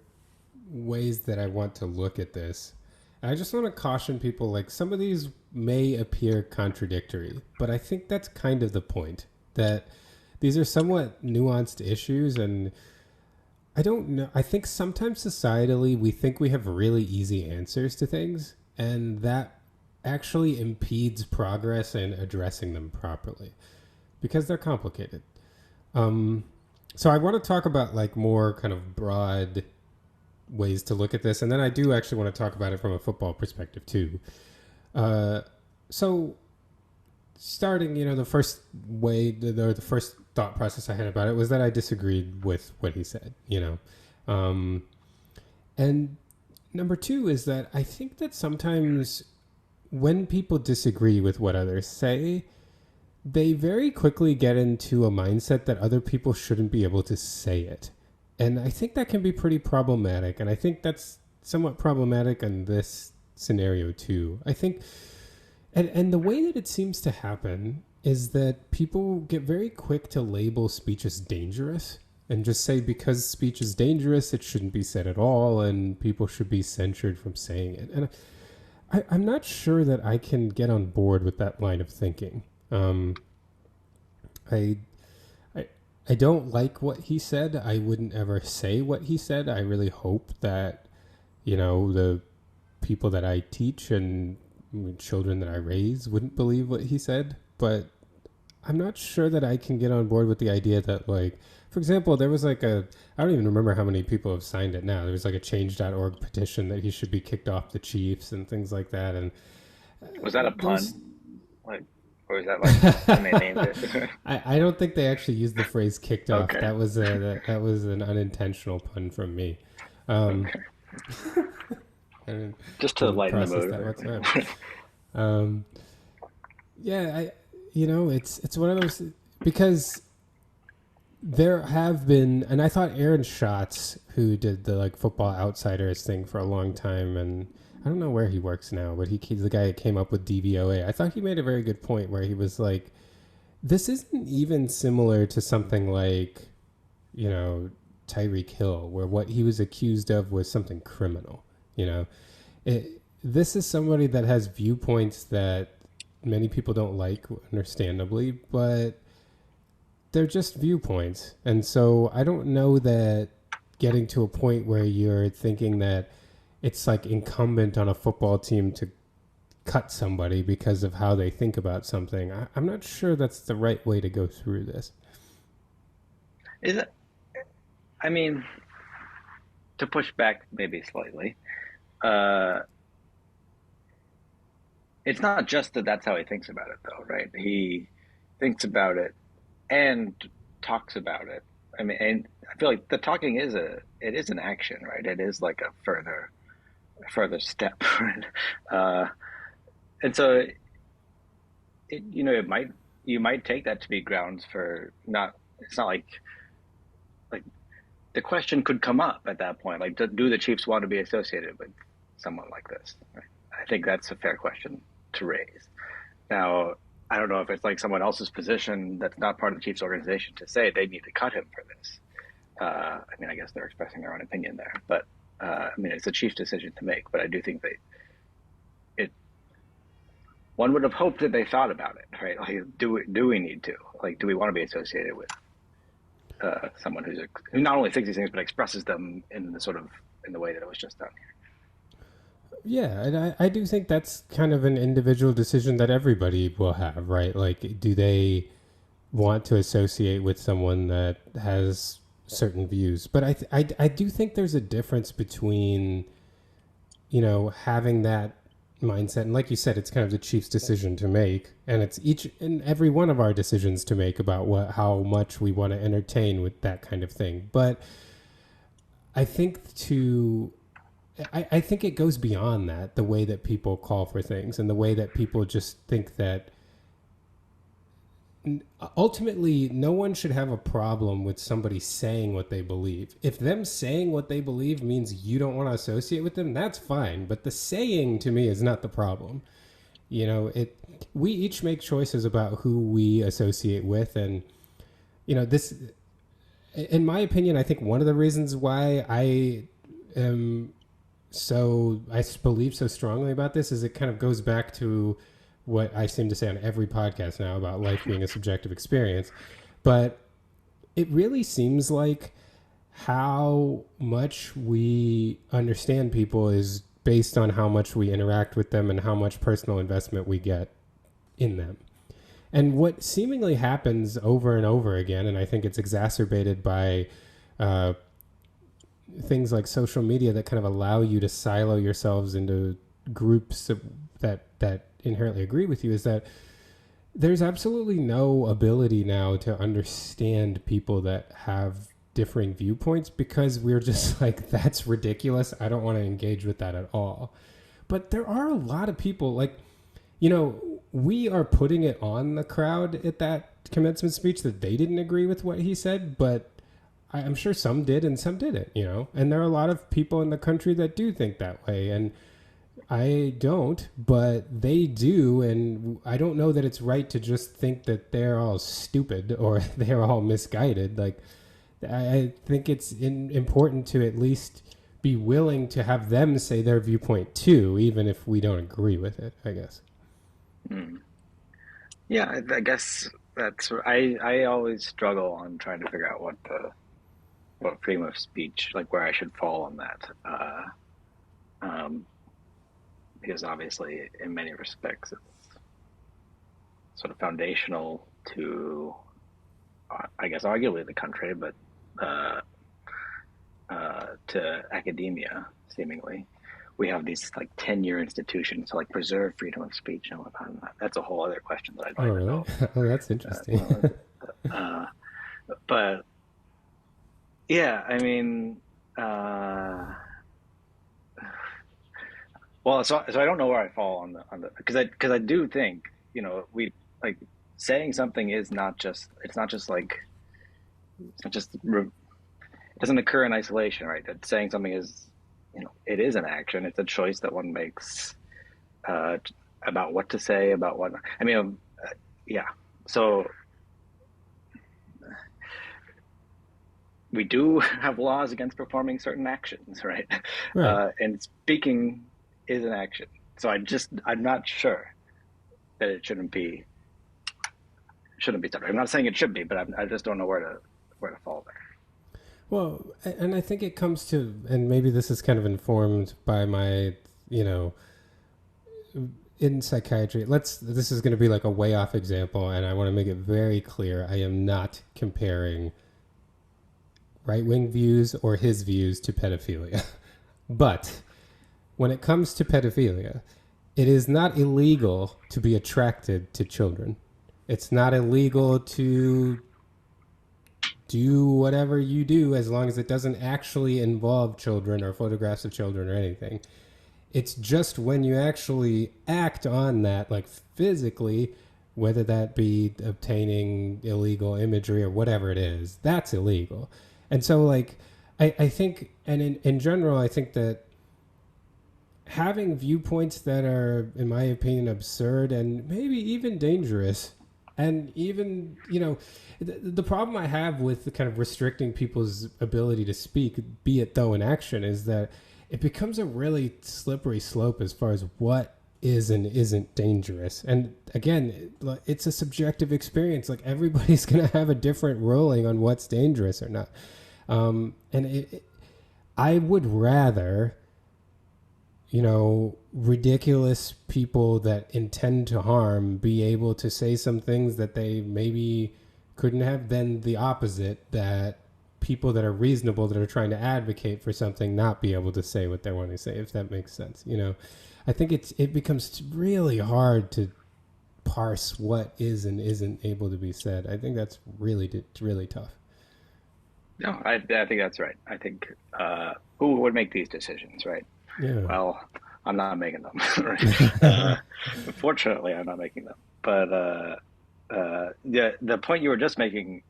ways that I want to look at this. I just want to caution people, like some of these may appear contradictory, but I think that's kind of the point, that these are somewhat nuanced issues. And I don't know, I think sometimes societally we think we have really easy answers to things, and that actually impedes progress in addressing them properly because they're complicated. So I want to talk about like more kind of broad ways to look at this, and then I do actually want to talk about it from a football perspective too. So starting, you know, the first thought process I had about it was that I disagreed with what he said, you know. And number two is that I think that sometimes when people disagree with what others say, they very quickly get into a mindset that other people shouldn't be able to say it. And I think that can be pretty problematic. And I think that's somewhat problematic in this scenario too. I think, and the way that it seems to happen is that people get very quick to label speech as dangerous and just say because speech is dangerous, it shouldn't be said at all, and people should be censured from saying it. And I'm not sure that I can get on board with that line of thinking. Um, I, I, I don't like what he said. I wouldn't ever say what he said. I really hope that, the people that I teach and children that I raise wouldn't believe what he said. But I'm not sure that I can get on board with the idea that, like, for example, there was like I don't even remember how many people have signed it now. There was like a change.org petition that he should be kicked off the Chiefs and things like that. And Was that a there's, pun? Like, or is that like when they named it? I don't think they actually used the phrase kicked off. Okay. That was an unintentional pun from me. Um, Okay. I Just to didn't lighten the process mood. that whatsoever. Um, yeah, it's one of those because there have been, and I thought Aaron Schatz, who did the like Football Outsiders thing for a long time, and I don't know where he works now, but he's the guy that came up with DVOA. I thought he made a very good point where he was like, this isn't even similar to something like, you know, Tyreek Hill, where what he was accused of was something criminal. You know, this is somebody that has viewpoints that many people don't like, understandably, but they're just viewpoints. And so I don't know that getting to a point where you're thinking that it's like incumbent on a football team to cut somebody because of how they think about something. I'm not sure that's the right way to go through this. Is it? I mean, to push back maybe slightly, uh, it's not just that that's how he thinks about it, though, right? He thinks about it and talks about it. I mean, and I feel like the talking it is an action, right? It is like a further step, right? Uh, and so it might you might take that to be grounds for not. It's not like the question could come up at that point. Like, do the Chiefs want to be associated with someone like this? Right? I think that's a fair question to raise. Now, I don't know if it's like someone else's position that's not part of the Chiefs organization to say they need to cut him for this. I mean, I guess they're expressing their own opinion there, but I mean, it's a Chiefs decision to make. But I do think it. One would have hoped that they thought about it, right? Like, do we need to? Like, do we want to be associated with someone who not only thinks these things but expresses them in the way that it was just done here? Yeah, and I do think that's kind of an individual decision that everybody will have, right? Like, do they want to associate with someone that has certain views? But I do think there's a difference between, having that mindset. And like you said, it's kind of the Chiefs' decision to make. And it's each and every one of our decisions to make about how much we want to entertain with that kind of thing. But I think I think it goes beyond that, the way that people call for things and the way that people just think that ultimately no one should have a problem with somebody saying what they believe. If them saying what they believe means you don't want to associate with them, that's fine. But the saying to me is not the problem. We each make choices about who we associate with. And, this, in my opinion, I think one of the reasons why I am I believe so strongly about this is it kind of goes back to what I seem to say on every podcast now about life being a subjective experience. But it really seems like how much we understand people is based on how much we interact with them and how much personal investment we get in them. And what seemingly happens over and over again, and I think it's exacerbated by things like social media that kind of allow you to silo yourselves into groups that inherently agree with you, is that there's absolutely no ability now to understand people that have differing viewpoints because we're just like, that's ridiculous. I don't want to engage with that at all. But there are a lot of people like, we are putting it on the crowd at that commencement speech that they didn't agree with what he said, but I'm sure some did and some didn't, and there are a lot of people in the country that do think that way. And I don't, but they do. And I don't know that it's right to just think that they're all stupid or they're all misguided. Like, I think it's important to at least be willing to have them say their viewpoint too, even if we don't agree with it, I guess. Hmm. Yeah, I guess I always struggle on trying to figure out what freedom of speech, like where I should fall on that. Um, because obviously, in many respects, it's sort of foundational to, I guess, arguably the country, but uh, to academia, seemingly. We have these like 10-year institutions to like preserve freedom of speech and whatnot. That's a whole other question that I Oh, don't even really? know. Oh, that's interesting. Uh, but yeah, I mean, uh, well, so I don't know where I fall on the because I do think we like saying something is not just it's not just like it's not just it doesn't occur in isolation, right? That saying something is it is an action. It's a choice that one makes uh, about what to say, about what. I mean, yeah. So we do have laws against performing certain actions, right? Right. And speaking is an action. So I'm not sure that it shouldn't be separate. I'm not saying it should be, but I just don't know where to fall there. Well, and I think it comes to, and maybe this is kind of informed by my, you know, in psychiatry. This is going to be like a way off example, and I want to make it very clear. I am not comparing right wing views or his views to pedophilia. But when it comes to pedophilia, it is not illegal to be attracted to children. It's not illegal to do whatever you do as long as it doesn't actually involve children or photographs of children or anything. It's just when you actually act on that, like physically, whether that be obtaining illegal imagery or whatever it is, that's illegal. And so, like, I think, and in general, I think that having viewpoints that are, in my opinion, absurd and maybe even dangerous, and even, the problem I have with the kind of restricting people's ability to speak, be it though in action, is that it becomes a really slippery slope as far as what is and isn't dangerous. And again, it's a subjective experience. Like, everybody's going to have a different ruling on what's dangerous or not. I would rather, ridiculous people that intend to harm be able to say some things that they maybe couldn't have than the opposite, that people that are reasonable, that are trying to advocate for something, not be able to say what they want to say, if that makes sense. I think it becomes really hard to parse what is and isn't able to be said. I think that's really tough. No, I think that's right. I think who would make these decisions, right? Yeah. Well, I'm not making them. Right? Fortunately, I'm not making them. But the point you were just making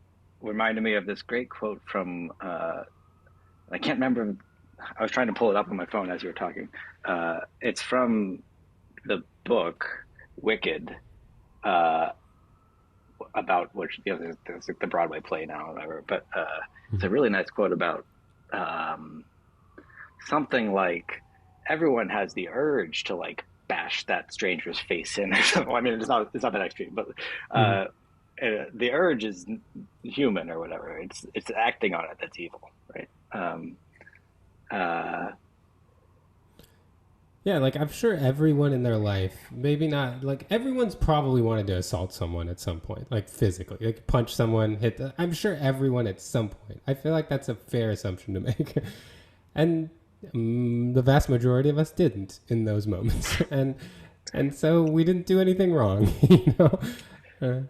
reminded me of this great quote from I can't remember. I was trying to pull it up on my phone as you were talking. It's from the book Wicked, uh, about which there's like the Broadway play now, or whatever. But it's a really nice quote about um, something like everyone has the urge to like bash that stranger's face in or something. I mean, it's not that extreme, but Mm-hmm. the urge is human or whatever. It's acting on it that's evil, right? Uh, Yeah, like I'm sure everyone in their life, maybe not, like everyone's probably wanted to assault someone at some point, like physically, like punch someone, I'm sure everyone at some point. I feel like that's a fair assumption to make. And the vast majority of us didn't in those moments. And so we didn't do anything wrong, you know? Uh,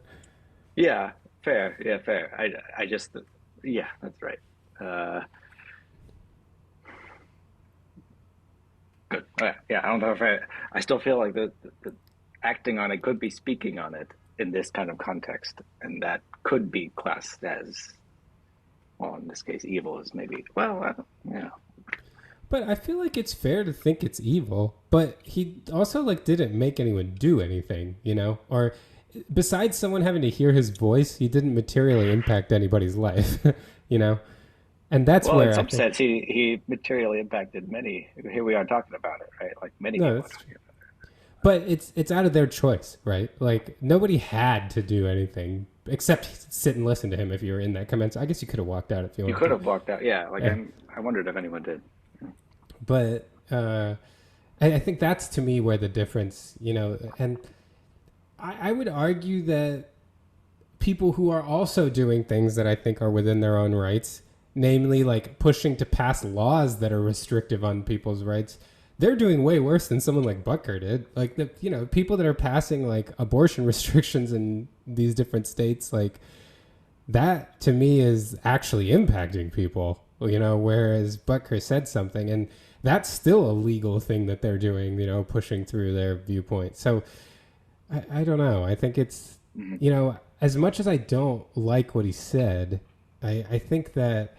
yeah, fair. Yeah, fair. I just yeah, that's right. Uh, good. Yeah, yeah. I don't know if I still feel like the acting on it could be speaking on it in this kind of context, and that could be classed as, well, in this case, evil is maybe. Well, yeah. But I feel like it's fair to think it's evil, but he also like didn't make anyone do anything, you know? Or besides someone having to hear his voice, he didn't materially impact anybody's life, you know? And that's Well, in where I some think sense, he materially impacted many. Here we are talking about it, right? Like many no, people are that's talking about but it's out of their choice, right? Like nobody had to do anything except sit and listen to him if you were in that comment. I guess you could have walked out if you it. You wanted could to. have walked out. Yeah, like Yeah. I wondered if anyone did. But I think that's to me where the difference, you know, and I would argue that people who are also doing things that I think are within their own rights, namely like pushing to pass laws that are restrictive on people's rights, they're doing way worse than someone like Butker did. Like the people that are passing like abortion restrictions in these different states, like that to me is actually impacting people. You know, whereas Butker said something, and that's still a legal thing that they're doing. You know, pushing through their viewpoint. So I don't know. I think it's, Mm-hmm. you know, as much as I don't like what he said, I think that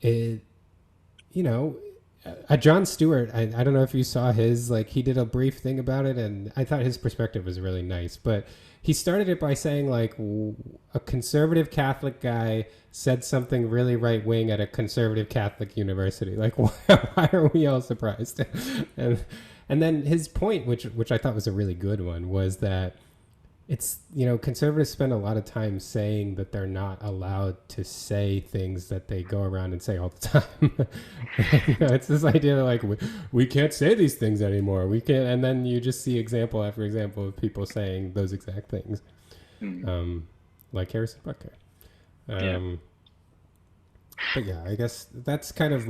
it, you know, John Stewart, I don't know if you saw his, like, he did a brief thing about it, and I thought his perspective was really nice. But he started it by saying, like, a conservative Catholic guy said something really right wing at a conservative Catholic university. Like, why are we all surprised? and and then his point, which I thought was a really good one, was that it's, you know, conservatives spend a lot of time saying that they're not allowed to say things that they go around and say all the time. You know, it's this idea that like we can't say these things anymore. We can't, and then you just see example after example of people saying those exact things, Mm-hmm. like Harrison Butker. Yeah. But yeah, I guess that's kind of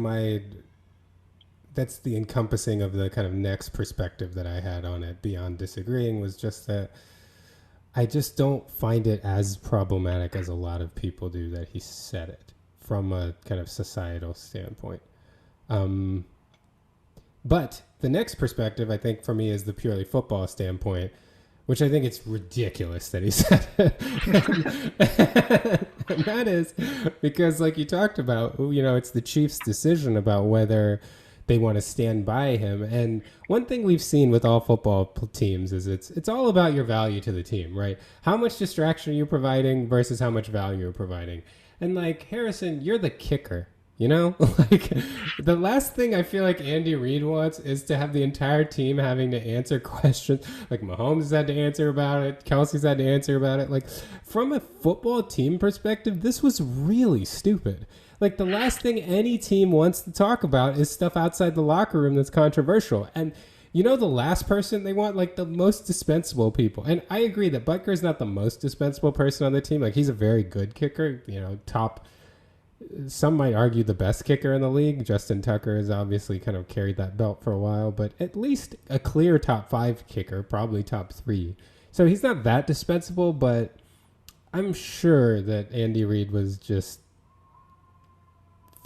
that's the encompassing of the kind of next perspective that I had on it beyond disagreeing, was just that I just don't find it as problematic as a lot of people do that he said it from a kind of societal standpoint. But the next perspective, I think, for me is the purely football standpoint, which I think it's ridiculous that he said it. And that is because, like you talked about, you know, it's the Chiefs' decision about whether they want to stand by him. And one thing we've seen with all football teams is it's all about your value to the team, right? How much distraction are you providing versus how much value you're providing. And like, Harrison, you're the kicker. You know, like the last thing I feel like Andy Reid wants is to have the entire team having to answer questions. Like Mahomes has had to answer about it. Kelsey's had to answer about it. Like from a football team perspective, this was really stupid. Like the last thing any team wants to talk about is stuff outside the locker room that's controversial. And you know, the last person they want, like the most dispensable people. And I agree that Butker is not the most dispensable person on the team. Like he's a very good kicker, you know, top. Some might argue the best kicker in the league. Justin Tucker has obviously kind of carried that belt for a while, but at least a clear top 5 kicker, probably top 3. So he's not that dispensable, but I'm sure that Andy Reid was just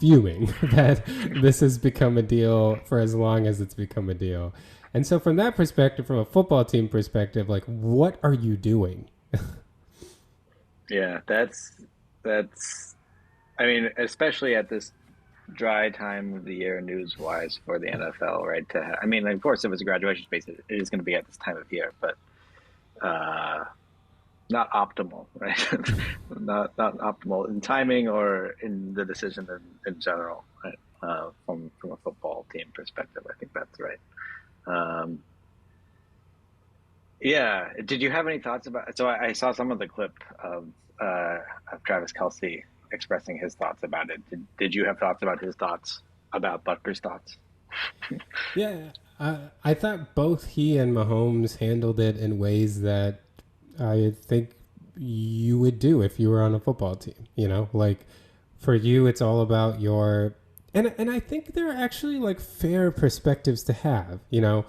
fuming that this has become a deal for as long as it's become a deal. And so from that perspective, from a football team perspective, like, what are you doing? Yeah, that's. I mean, especially at this dry time of the year, news-wise, for the NFL, right? I mean, of course, if it's a graduation space, it is going to be at this time of year, but uh, not optimal, right? not optimal in timing or in the decision in general, right? From a football team perspective, I think that's right. Um, yeah. Did you have any thoughts about? So I saw some of the clip of Travis Kelsey expressing his thoughts about it. Did you have thoughts about his thoughts about Butker's thoughts? Yeah, I thought both he and Mahomes handled it in ways that I think you would do if you were on a football team. You know, like for you, it's all about your and I think they're actually like fair perspectives to have. You know,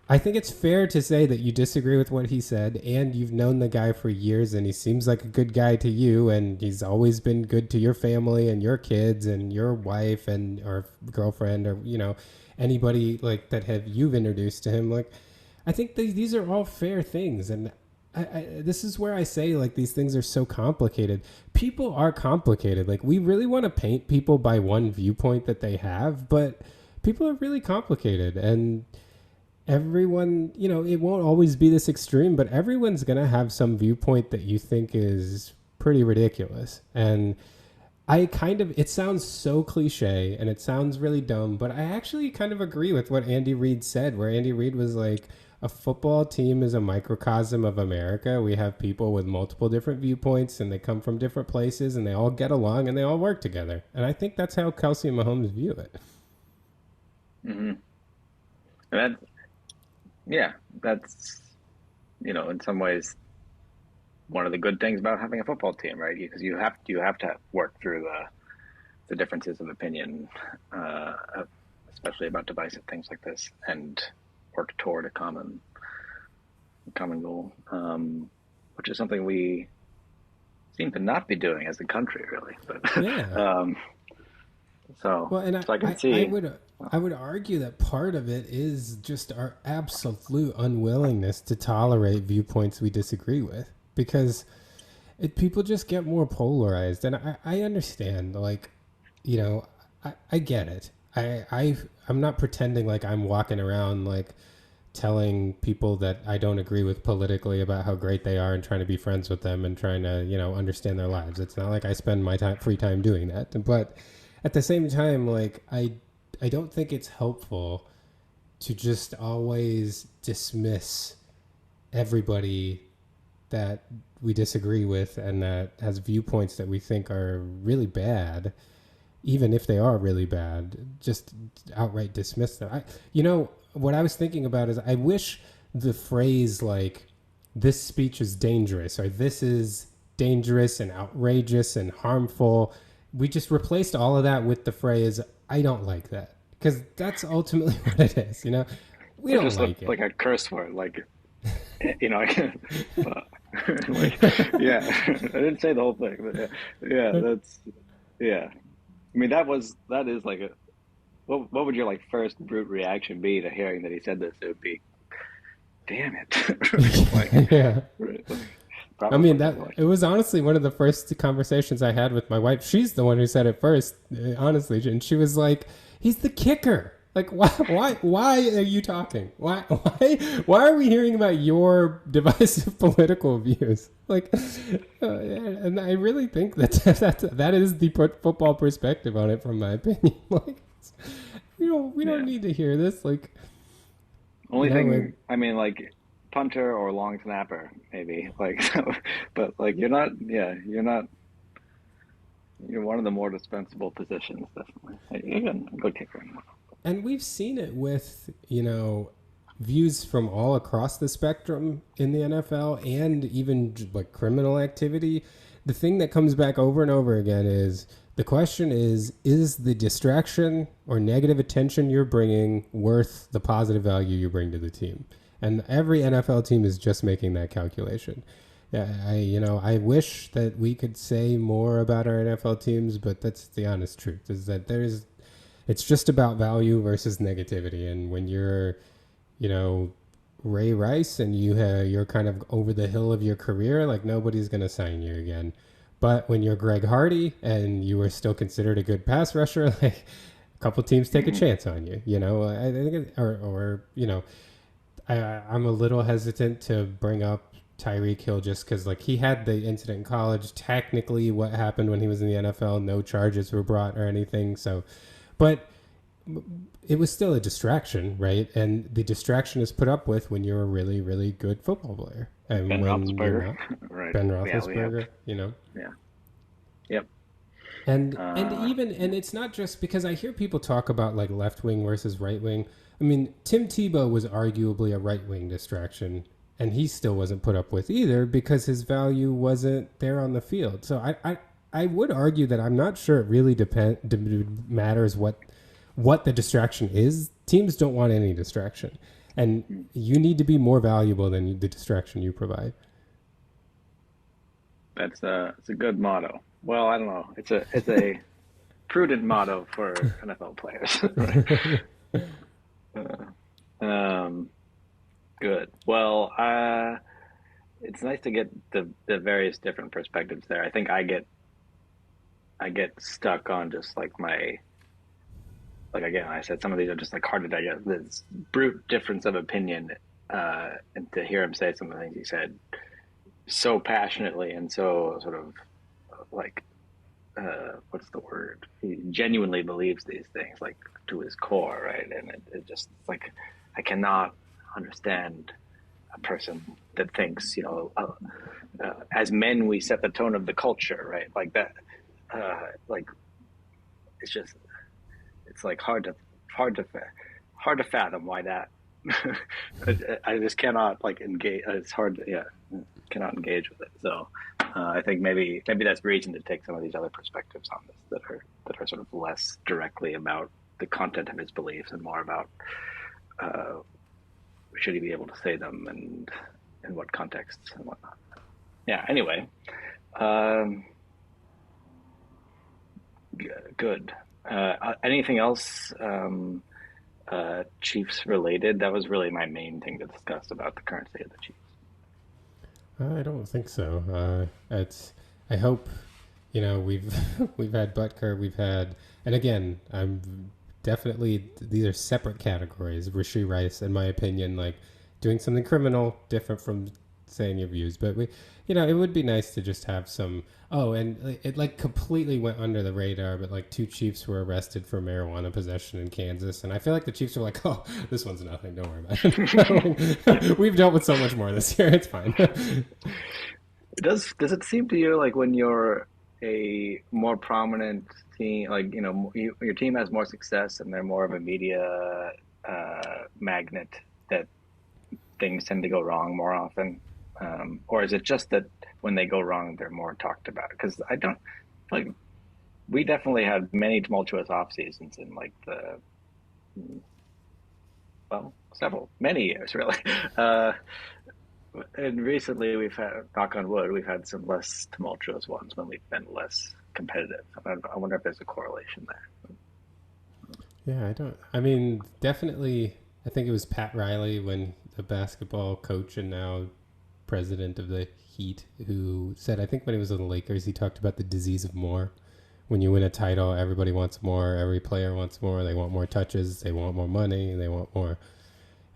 I think it's fair to say that you disagree with what he said, and you've known the guy for years, and he seems like a good guy to you, and he's always been good to your family and your kids and your wife and or girlfriend or anybody like that have you've introduced to him. Like, I think these are all fair things, and this is where I say like these things are so complicated. People are complicated. Like we really want to paint people by one viewpoint that they have, but people are really complicated, and everyone, it won't always be this extreme, but everyone's going to have some viewpoint that you think is pretty ridiculous. And it sounds so cliche and it sounds really dumb, but I actually kind of agree with what Andy Reid said, where Andy Reid was like, a football team is a microcosm of America. We have people with multiple different viewpoints and they come from different places and they all get along and they all work together. And I think that's how Kelsey and Mahomes view it. Mm-hmm. And yeah, that's, in some ways one of the good things about having a football team, right? Because you have to work through the differences of opinion, especially about divisive things like this, and work toward a common goal, which is something we seem to not be doing as a country, really. But yeah. So I can see. I would argue that part of it is just our absolute unwillingness to tolerate viewpoints we disagree with, because people just get more polarized. And I understand, like, I get it. I'm not pretending like I'm walking around like telling people that I don't agree with politically about how great they are and trying to be friends with them and trying to, understand their lives. It's not like I spend my free time doing that. But at the same time, like, I don't think it's helpful to just always dismiss everybody that we disagree with and that has viewpoints that we think are really bad, even if they are really bad, just outright dismiss them. What I was thinking about is I wish the phrase like, this speech is dangerous, or this is dangerous and outrageous and harmful, we just replaced all of that with the phrase, I don't like that. Because that's ultimately what it is, We don't just like it. Like a curse word, like, I can, like, yeah. I didn't say the whole thing, but yeah, that's, yeah. I mean, that is like what would your like first brute reaction be to hearing that he said this? It would be, damn it. Like, yeah. Like, I mean, it was honestly one of the first conversations I had with my wife. She's the one who said it first, honestly, and she was like, "He's the kicker. Like, why are you talking? Why are we hearing about your divisive political views? Like, and I really think that is the football perspective on it, from my opinion. Like, we don't need to hear this. Like, only thing, I mean, like, punter or long snapper, maybe, like, so, but like you're one of the more dispensable positions, definitely. Even a good kicker. And we've seen it with, views from all across the spectrum in the NFL and even like criminal activity. The thing that comes back over and over again is the question is the distraction or negative attention you're bringing worth the positive value you bring to the team? And every NFL team is just making that calculation. Yeah, I wish that we could say more about our NFL teams, but that's the honest truth, is that it's just about value versus negativity. And when you're, Ray Rice and you're kind of over the hill of your career, like nobody's going to sign you again. But when you're Greg Hardy and you are still considered a good pass rusher, like a couple teams take a chance on you, I think, I'm a little hesitant to bring up Tyreek Hill just because, like, he had the incident in college. Technically, what happened when he was in the NFL, no charges were brought or anything. So, but it was still a distraction, right? And the distraction is put up with when you're a really, really good football player. And Ben Roethlisberger, right? Ben Roethlisberger, Yeah. Yep. And it's not just because I hear people talk about like left wing versus right wing. I mean, Tim Tebow was arguably a right wing distraction, and he still wasn't put up with either because his value wasn't there on the field. So I would argue that I'm not sure it really matters what the distraction is. Teams don't want any distraction. And Mm. you need to be more valuable than the distraction you provide. That's it's a good motto. Well, I don't know. It's a prudent motto for NFL players, right? Um, good. Well, it's nice to get the various different perspectives there. I think I get stuck on just like my like again. I said some of these are just like hard to digest. This brute difference of opinion, and to hear him say some of the things he said so passionately and so sort of like what's the word? He genuinely believes these things like to his core, right? And it just it's like I cannot understand a person that thinks, as men we set the tone of the culture, right? Like that, like it's just it's like hard to hard to fathom why that. I just cannot like engage. It's hard to yeah, cannot engage with it. So I think maybe that's reason to take some of these other perspectives on this that are sort of less directly about the content of his beliefs and more about uh, should he be able to say them and in what contexts and whatnot. Yeah. Anyway, um, good. Anything else Chiefs related? That was really my main thing to discuss about the current state of the Chiefs. I don't think so. It's. I hope we've we've had Butker, we've had, and again, I'm definitely these are separate categories. Rishi Rice, in my opinion, like doing something criminal, different from saying your views. But it would be nice to just have some. Oh, and it like completely went under the radar, but like two Chiefs were arrested for marijuana possession in Kansas, and I feel like the Chiefs are like, oh, this one's nothing, don't worry about it. We've dealt with so much more this year, it's fine. Does it seem to you like when you're a more prominent team, like your team has more success and they're more of a media magnet, that things tend to go wrong more often, or is it just that when they go wrong, they're more talked about? Because I don't like we definitely had many tumultuous off seasons in like the well several many years really. Uh, And recently, we've had, knock on wood, we've had some less tumultuous ones when we've been less competitive. I wonder if there's a correlation there. Yeah, I don't. I mean, definitely. I think it was Pat Riley, when the basketball coach and now president of the Heat, who said, I think when he was on the Lakers, he talked about the disease of more. When you win a title, everybody wants more. Every player wants more. They want more touches. They want more money. They want more.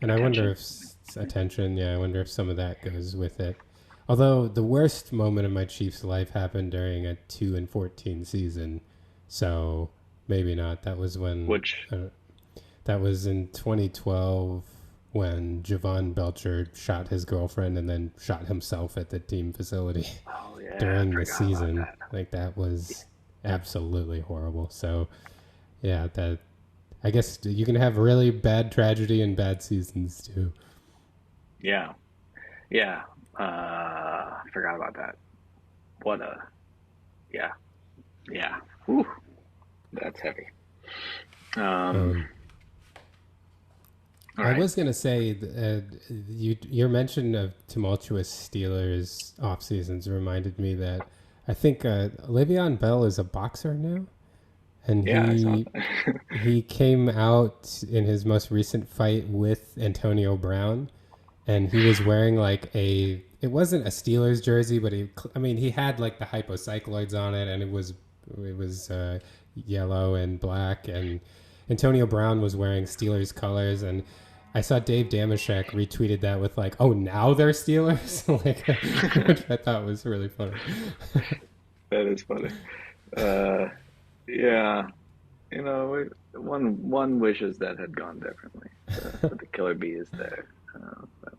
And I wonder Attention. if attention. Yeah, I wonder if some of that goes with it. Although the worst moment of my Chiefs' life happened during a 2-14 season, so maybe not. That was when Which, that was in 2012 when Javon Belcher shot his girlfriend and then shot himself at the team facility oh yeah, I during the forgot about season. that. Like that was absolutely horrible. So yeah, that I guess you can have really bad tragedy and bad seasons too. Yeah, yeah, I forgot about that. What a, yeah, yeah. Whew, that's heavy. Um, Um, all I right. was gonna say, your mention of tumultuous Steelers off seasons reminded me that I think Le'Veon Bell is a boxer now, and Yeah, I saw he that. he came out in his most recent fight with Antonio Brown, and he was wearing like a it wasn't a Steelers jersey, but I mean he had like the hypocycloids on it, and it was yellow and black, and Antonio Brown was wearing Steelers colors, and I saw Dave Damashek retweeted that with like, "Oh, now they're Steelers," like, which I thought was really funny. That is funny. Uh, yeah, one wishes that had gone differently. But the killer bee is there. But,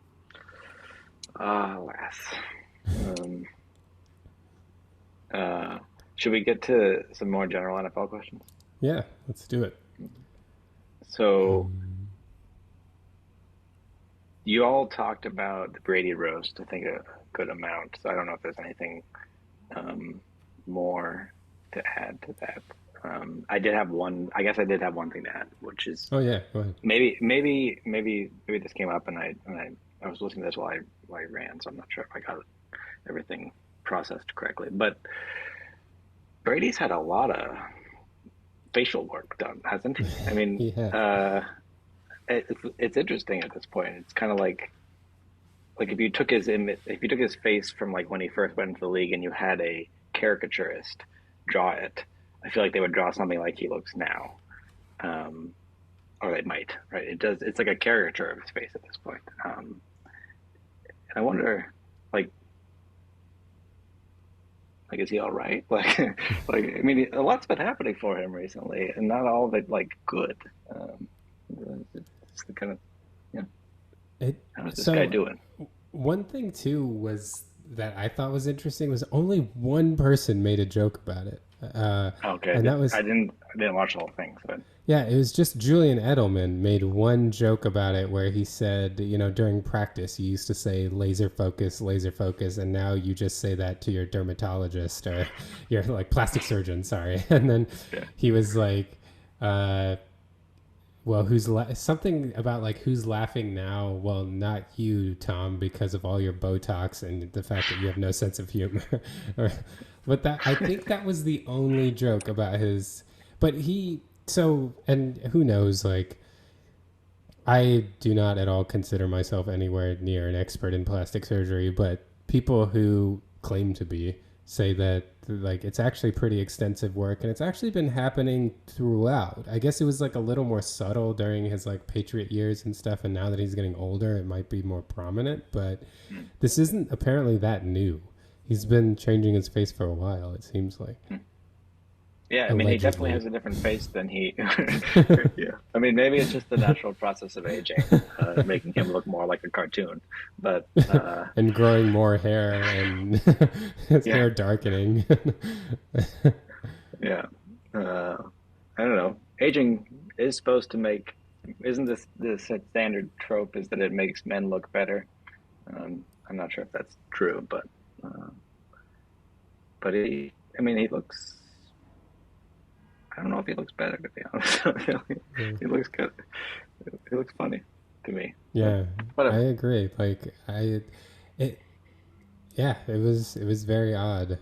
alas. Um, uh, should we get to some more general NFL questions? Yeah, let's do it. So you all talked about the Brady roast, I think a good amount. So I don't know if there's anything um, more to add to that. I did have one. I guess I did have one thing to add, which is Oh yeah, go ahead. maybe this came up, and I was listening to this while I ran, so I'm not sure if I got everything processed correctly. But Brady's had a lot of facial work done, hasn't he? I mean, Yeah. it's interesting at this point. It's kind of like if you took his image, if you took his face from like when he first went into the league, and you had a caricaturist draw it, I feel like they would draw something like he looks now, um, or they might, right? It does. It's like a caricature of his face at this point. And I wonder, like, is he all right? I mean, a lot's been happening for him recently, and not all of it like good. Um, it's the kind of, yeah. It How's this guy so doing? one thing too was that I thought was interesting was only one person made a joke about it, Okay, and that was I didn't watch the whole thing, so yeah, it was just Julian Edelman made one joke about it where he said, you know, during practice you used to say laser focus, and now you just say that to your dermatologist or your like plastic surgeon, sorry. And then yeah, he was like, uh, well, something about like who's laughing now? Well, not you, Tom, because of all your Botox and the fact that you have no sense of humor. or, but that I think that was the only joke about his. But he so and who knows? Like I do not at all consider myself anywhere near an expert in plastic surgery, but people who claim to be say that like it's actually pretty extensive work and it's actually been happening throughout. I guess it was like a little more subtle during his like Patriot years and stuff, and now that he's getting older it might be more prominent, but mm, this isn't apparently that new. He's been changing his face for a while, it seems like. mm. Yeah. I mean, he definitely Allegedly. has a different face than he. Yeah. I mean, maybe it's just the natural process of aging, making him look more like a cartoon. But And growing more hair and his yeah, hair darkening. yeah. Uh, I don't know. Aging is supposed to make. Isn't this standard trope is that it makes men look better? I'm not sure if that's true, uh, but I mean, he looks. I don't know if he looks better, to be honest. Yeah. He looks good. He looks funny to me, but Yeah, I whatever. agree. Like it, yeah, it was very odd.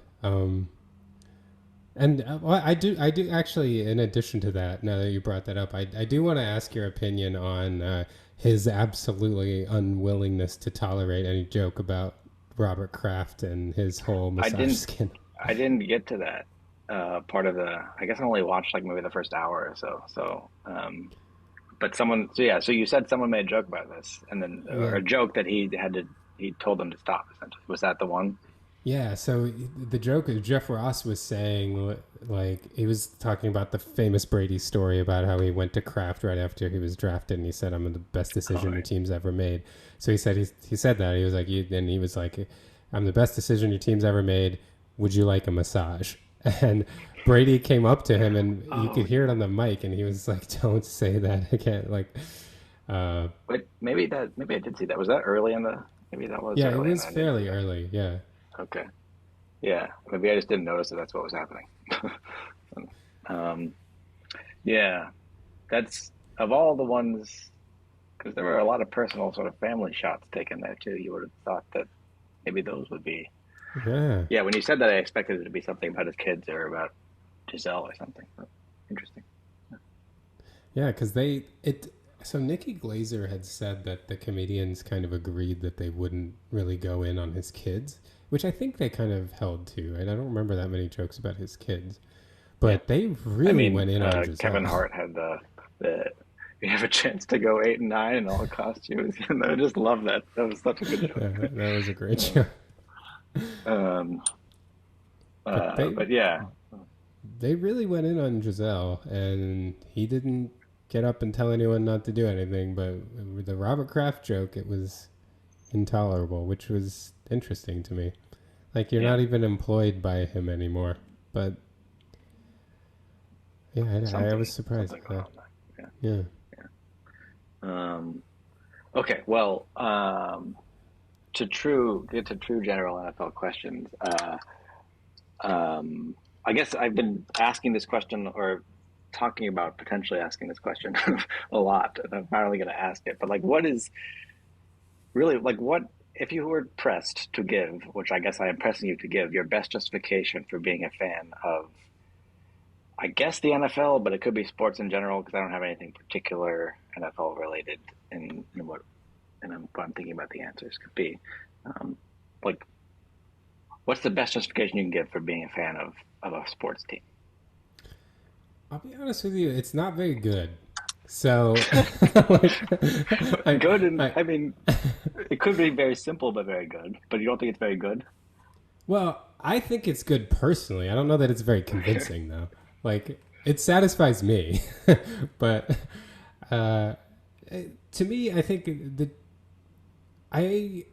And well, I do actually. In addition to that, now that you brought that up, I do want to ask your opinion on his absolutely unwillingness to tolerate any joke about Robert Kraft and his whole I massage didn't. skin. I didn't get to that part of the. I guess I only watched like maybe the first hour or so. But someone. So yeah. So you said someone made a joke about this, and then or Yeah, a joke that he told them to stop. Essentially, was that the one? yeah, so the joke is Jeff Ross was saying, like, he was talking about the famous Brady story about how he went to Kraft right after he was drafted, and he said, "I'm the best All decision your right. team's ever made." So he said that he was like, and he was like, "I'm the best decision your team's ever made. Would you like a massage?" And Brady came up to him, and you Oh could hear it yeah. on the mic, and he was like, "Don't say that again." Like, uh, Wait, maybe I did see that. Was that early in the? Maybe that was yeah, it early, and was I didn't see fairly that. early. Yeah, Okay. Yeah. Maybe I just didn't notice that that's what was happening. Um, yeah. That's of all the ones because there were a lot of personal sort of family shots taken there too. You would have thought that maybe those would be. yeah. Yeah. When you said that, I expected it to be something about his kids or about Giselle or something. But interesting. Yeah, because they it. So Nikki Glazer had said that the comedians kind of agreed that they wouldn't really go in on his kids, which I think they kind of held to. Right? I don't remember that many jokes about his kids, Yeah. but they I really mean, went in on Kevin Giselle. Hart had the you have a chance to go 8 and 9 and all cost you. And I just love that. That was such a good joke. That was a great Uh, joke. um, But they but yeah, they really went in on Giselle, and he didn't get up and tell anyone not to do anything. But with the Robert Kraft joke, it was intolerable, which was interesting to me. Like you're yeah, not even employed by him anymore. But yeah, I was surprised something at going that. on there. Yeah. Yeah, yeah. Okay, well, to true get to true general NFL questions. Um, I guess I've been asking this question or talking about potentially asking this question a lot, and I'm finally going to ask it. But like, what is really like what if you were pressed to give, which I guess I am pressing you to give, your best justification for being a fan of, I guess the NFL, but it could be sports in general because I don't have anything particular NFL related in what I'm thinking about the answers could be. Um, like, what's the best justification you can give for being a fan of a sports team? I'll be honest with you, it's not very good. So, like, I, Good, and I, I mean, it could be very simple but very good. But you don't think it's very good? well, I think it's good personally. I don't know that it's very convincing though. Like, it satisfies me, but uh, to me, I think the I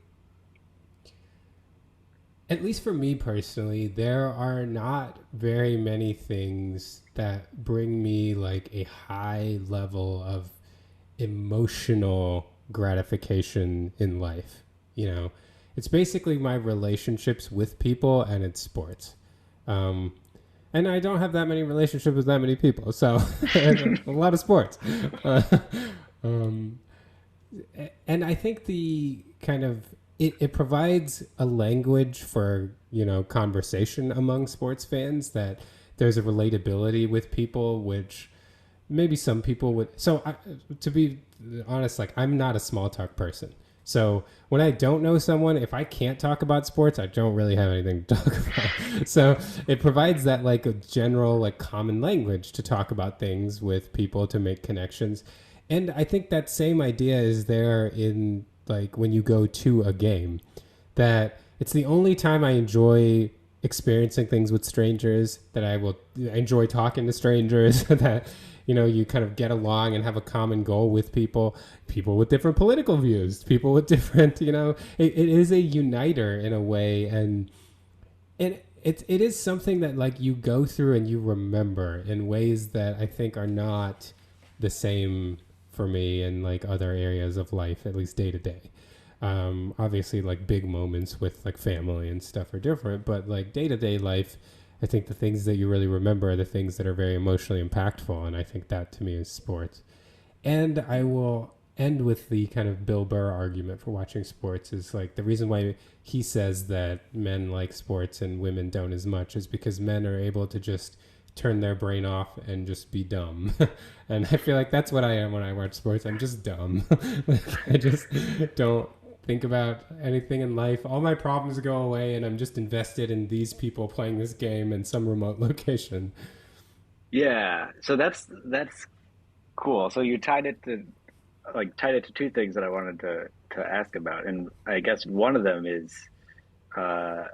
at least for me personally, there are not very many things that bring me like a high level of emotional gratification in life. You know, it's basically my relationships with people and it's sports. Um, and I don't have that many relationships with that many people, so a lot of sports. Uh, um, and I think the kind of it provides a language for conversation among sports fans that there's a relatability with people which maybe some people would to be honest, like I'm not a small talk person, so when I don't know someone, if I can't talk about sports, I don't really have anything to talk about. So it provides that like a general like common language to talk about things with people to make connections. And I think that same idea is there in like when you go to a game, that it's the only time I enjoy experiencing things with strangers, that I will enjoy talking to strangers, that you kind of get along and have a common goal with people with different political views, people with different it is a uniter in a way. And it is something that like you go through and you remember in ways that I think are not the same for me in like other areas of life, at least day to day. Obviously, like big moments with like family and stuff are different, but like day to day life, I think the things that you really remember are the things that are very emotionally impactful, and I think that to me is sports. And I will end with the kind of Bill Burr argument for watching sports is like the reason why he says that men like sports and women don't as much is because men are able to just turn their brain off and just be dumb. And I feel like that's what I am when I watch sports. I'm just dumb. Like, I just don't think about anything in life. All my problems go away and I'm just invested in these people playing this game in some remote location. Yeah. So that's cool. So you tied it to two things that I wanted to ask about, and I guess one of them is uh,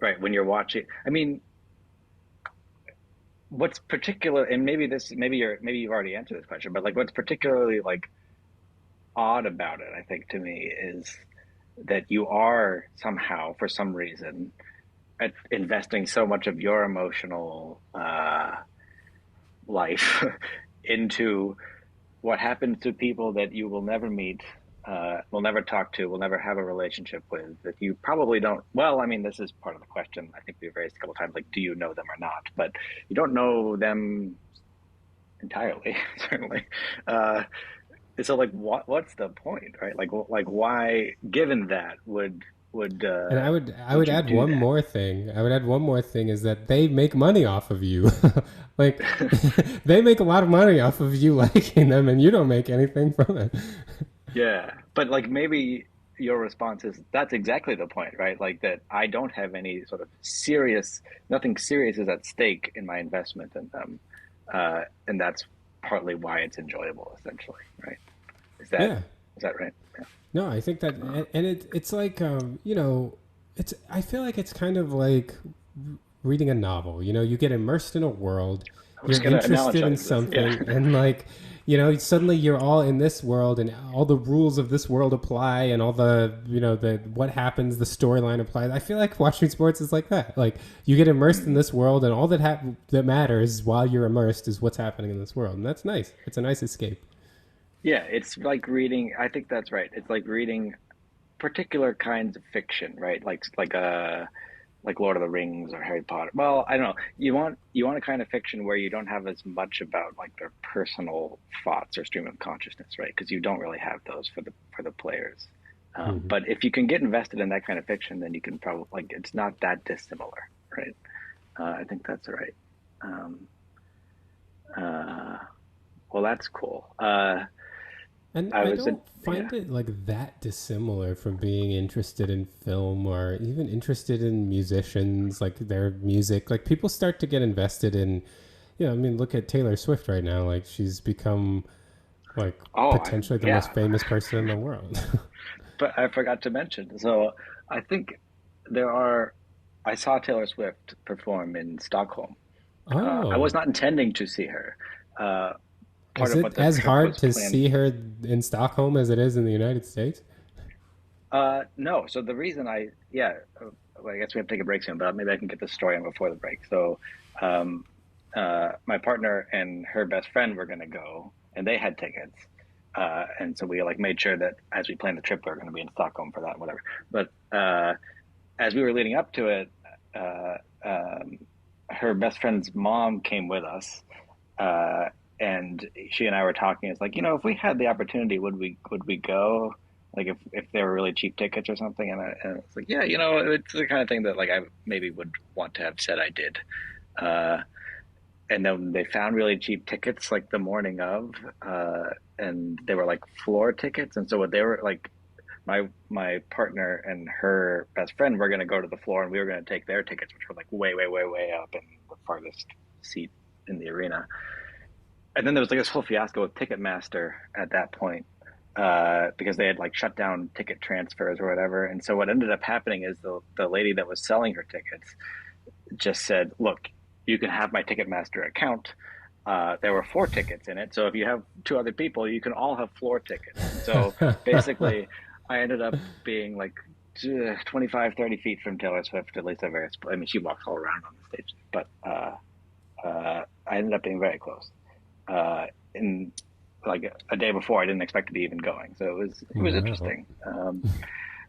right when you're watching. I mean, what's particular, and maybe you've already answered this question, but like what's particularly like odd about it, I think to me is that you are somehow, for some reason, investing so much of your emotional life into what happens to people that you will never meet, will never talk to, will never have a relationship with, that you probably don't. Well, I mean, this is part of the question. I think we've raised a couple times, like, do you know them or not? But you don't know them entirely, certainly. Uh, so, like, what's the point, right? Like, why, given that, would And uh, I would would you add do one that? more thing. I would add one more thing is that they make money off of you. Like they make a lot of money off of you liking them and you don't make anything from it. Yeah, but like maybe your response is that's exactly the point, right? Like that I don't have any sort of nothing serious is at stake in my investment in them, and that's partly why it's enjoyable, essentially, right? Is that Yeah. is that right? Yeah. No, I think that and it's like it's I feel like it's kind of like reading a novel. You get immersed in a world, I was you're gonna interested in analogize this. Yeah, something, and like suddenly you're all in this world, and all the rules of this world apply, and all the the what happens, the storyline applies. I feel like watching sports is like that. Like you get immersed in Mhm. this world, and all that matters while you're immersed is what's happening in this world, and that's nice. It's a nice escape. Yeah. It's like reading. I think that's right. It's like reading particular kinds of fiction, right? like Lord of the Rings or Harry Potter. Well, I don't know. You want a kind of fiction where you don't have as much about like their personal thoughts or stream of consciousness, right? Because you don't really have those for the players. Hmm. But if you can get invested in that kind of fiction, then you can probably like it's not that dissimilar, right? I think that's right. Um, uh, well, that's cool. And I I was a don't yeah. find it like that dissimilar from being interested in film or even interested in musicians, like their music. Like people start to get invested in, I mean, look at Taylor Swift right now. Like she's become like Oh, potentially the most yeah. famous person in the world. But I forgot to mention. So I think there are. I saw Taylor Swift perform in Stockholm. I was Oh, not intending to see her. Uh, Part is of it what the as trip hard was to planned. see her in Stockholm as it is in the United States? No. So the reason yeah, well, I guess we have to take a break soon, but maybe I can get the story on before the break. So, um, my partner and her best friend were going to go, and they had tickets. And so we like made sure that as we planned the trip, we were going to be in Stockholm for that, whatever. But as we were leading up to it, uh, um, her best friend's mom came with us, uh, and she and I were talking. It's like, if we had the opportunity, would we go? Like if they were really cheap tickets or something, and it's like, yeah, it's the kind of thing that like I maybe would want to have said I did. Uh, and then they found really cheap tickets like the morning of, and they were like floor tickets, and so what they were like, my partner and her best friend were going to go to the floor, and we were going to take their tickets, which were like way, way, way, way up in the farthest seat in the arena. And then there was like this whole fiasco with Ticketmaster at that point, because they had like shut down ticket transfers or whatever. And so what ended up happening is the lady that was selling her tickets just said, "Look, you can have my Ticketmaster account. There were four tickets in it, so if you have two other people, you can all have floor tickets." And so basically, I ended up being like 25, 30 feet from Taylor Swift, at least at various. I mean, she walks all around on the stage, but I ended up being very close. In like a day before, I didn't expect to be even going, so it was Wow. interesting.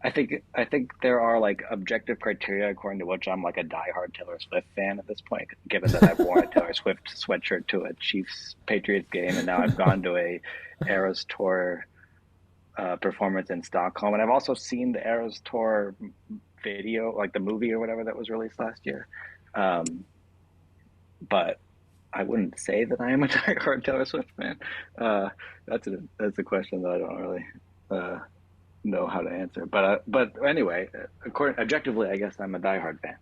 I think there are like objective criteria according to which I'm like a diehard Taylor Swift fan at this point, given that I've worn a Taylor Swift sweatshirt to a Chiefs Patriots game, and now I've gone to a Eras Tour performance in Stockholm, and I've also seen the Eras Tour video, like the movie or whatever that was released last year. Um, but I wouldn't say that I am a diehard Taylor Swift fan. Uh, that's a question that I don't really uh, know how to answer. But anyway, according objectively, I guess I'm a diehard fan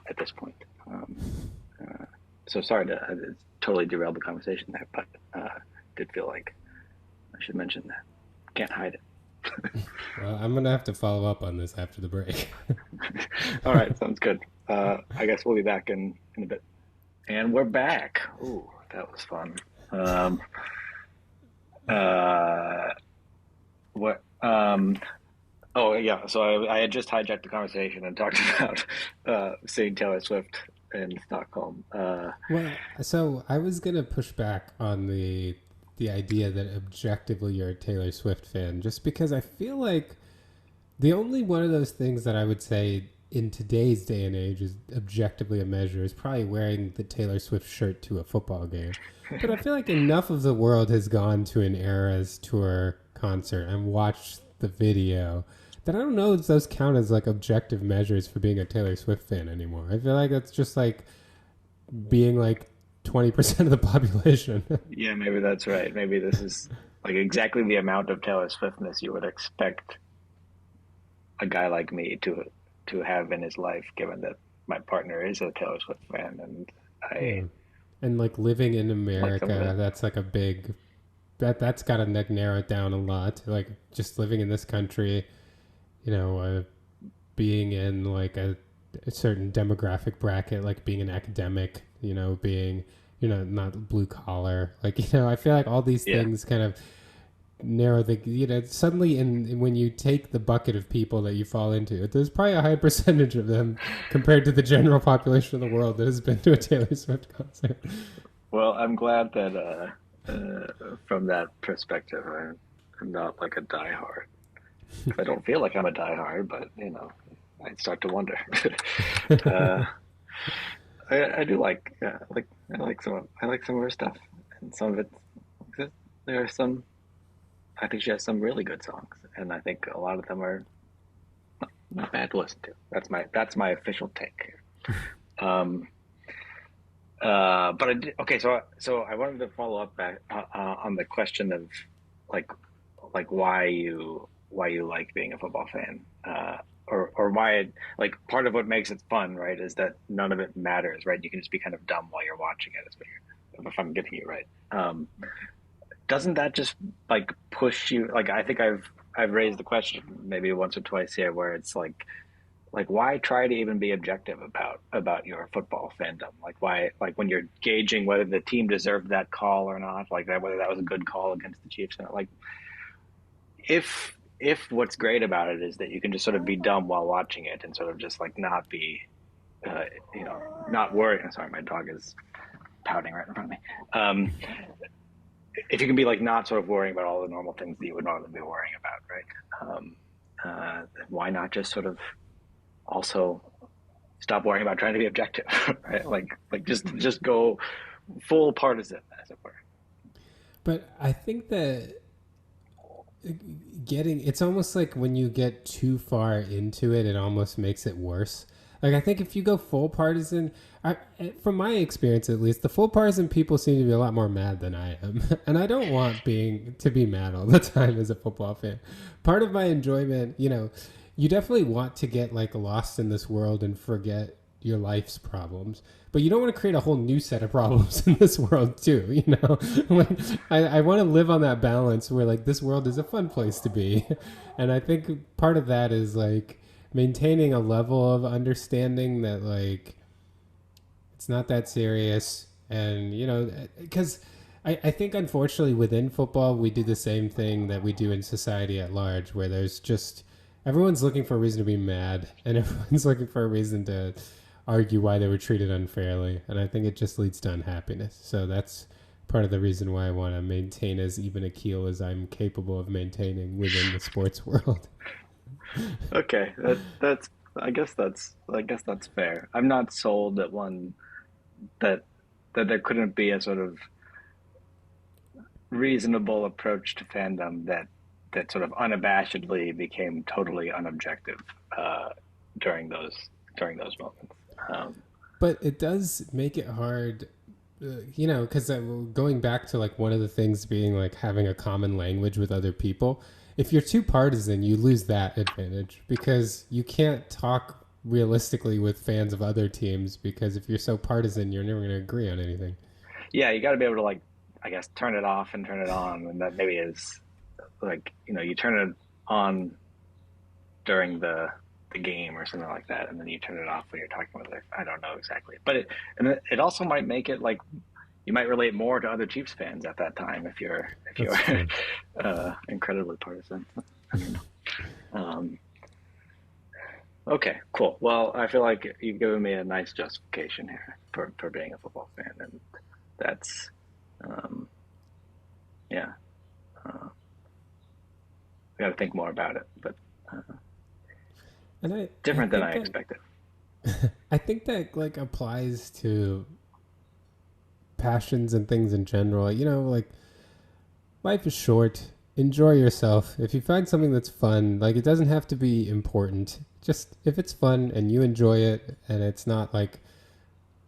at this point. Uh, so sorry to totally derail the conversation there, but did feel like I should mention that. Can't hide it. Well, I'm gonna have to follow up on this after the break. All right, sounds good. I guess we'll be back in a bit. And we're back. Ooh, that was fun. Um, uh, what? Oh yeah. So I had just hijacked the conversation and talked about seeing Taylor Swift in Stockholm. Well, so I was gonna push back on the idea that objectively you're a Taylor Swift fan, just because I feel like the only one of those things that I would say in today's day and age is objectively a measure is probably wearing the Taylor Swift shirt to a football game. But I feel like enough of the world has gone to an Eras Tour concert and watched the video that I don't know if those count as like objective measures for being a Taylor Swift fan anymore. I feel like that's just like being like 20% of the population. Yeah, maybe that's right. Maybe this is like exactly the amount of Taylor Swiftness you would expect a guy like me to have in his life, given that my partner is a Taylor Swift fan and I Yeah. And like living in like some of America, it. that's like a big that's got to like narrow it down a lot. Like just living in this country, you know, being in like a certain demographic bracket, like being an academic, being not blue collar. Like I feel like all these Yeah. things kind of narrow the suddenly in when you take the bucket of people that you fall into, there's probably a high percentage of them compared to the general population of the world that has been to a Taylor Swift concert. Well, I'm glad that from that perspective, I'm not like a diehard. I don't feel like I'm a diehard, but I'd start to wonder. uh, I do like, yeah, I like some of her stuff, and some of it. There are some. I think she has some really good songs, and I think a lot of them are not bad to listen to. That's my official take here. But okay, so I wanted to follow up back on the question of like why you like being a football fan, or why it, like part of what makes it fun, right, is that none of it matters, right? You can just be kind of dumb while you're watching it, if I'm getting you right. Doesn't that just like push you? Like I think I've raised the question maybe once or twice here, where it's like why try to even be objective about your football fandom, like why, like when you're gauging whether the team deserved that call or not, like that, whether that was a good call against the Chiefs or not, like if what's great about it is that you can just sort of be dumb while watching it and sort of just like not be uh, not worry. I'm sorry, my dog is pouting right in front of me. If you can be like not sort of worrying about all the normal things that you would normally be worrying about, right? Why not just sort of also stop worrying about trying to be objective, right? Like just go full partisan, as it were. But I think that getting it's almost like when you get too far into it, it almost makes it worse. Like I think if you go full partisan, from my experience at least, the full partisan people seem to be a lot more mad than I am, and I don't want being to be mad all the time as a football fan. Part of my enjoyment, you definitely want to get like lost in this world and forget your life's problems, but you don't want to create a whole new set of problems in this world too. Like, I want to live on that balance where like this world is a fun place to be, and I think part of that is like maintaining a level of understanding that like it's not that serious, and because I think unfortunately within football we do the same thing that we do in society at large, where there's just everyone's looking for a reason to be mad, and everyone's looking for a reason to argue why they were treated unfairly, and I think it just leads to unhappiness. So that's part of the reason why I want to maintain as even a keel as I'm capable of maintaining within the sports world. Okay, that's I guess that's fair. I'm not sold that one that that there couldn't be a sort of reasonable approach to fandom that sort of unabashedly became totally unobjective uh, during those moments. Um, But it does make it hard, because going back to like one of the things being like having a common language with other people. If you're too partisan, you lose that advantage because you can't talk realistically with fans of other teams, because if you're so partisan, you're never going to agree on anything. yeah, you got to be able to like, I guess, turn it off and turn it on, and that maybe is like, you turn it on during the game or something like that, and then you turn it off when you're talking with it. I don't know exactly, but it also might make it like you might relate more to other Chiefs fans at that time if That's you're true. incredibly partisan. I don't know. Okay, cool. Well, I feel like you've given me a nice justification here for being a football fan, and that's um, yeah. I got to think more about it, but And I different than think I that expected. I think that like applies to passions and things in general. Like life is short. Enjoy yourself. If you find something that's fun, like it doesn't have to be important. Just if it's fun and you enjoy it and it's not like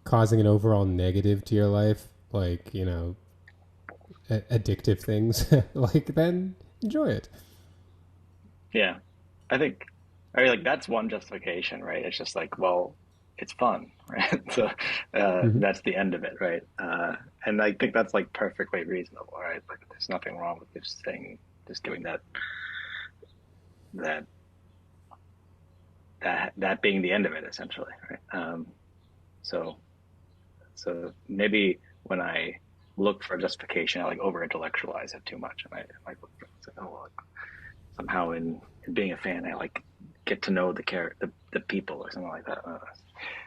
causing an overall negative to your life, like, addictive things, like then enjoy it. Yeah, I think I mean like that's one justification, right? It's just like, well, it's fun, right? So Mm-hmm. that's the end of it, right? And I think that's like perfectly reasonable, right? Like there's nothing wrong with just saying, just doing that that being the end of it, essentially, right? So so maybe when I look for a justification, I like over intellectualize it too much, and I like look for it's like, oh, well, like, somehow in being a fan, I like get to know the people or something like that.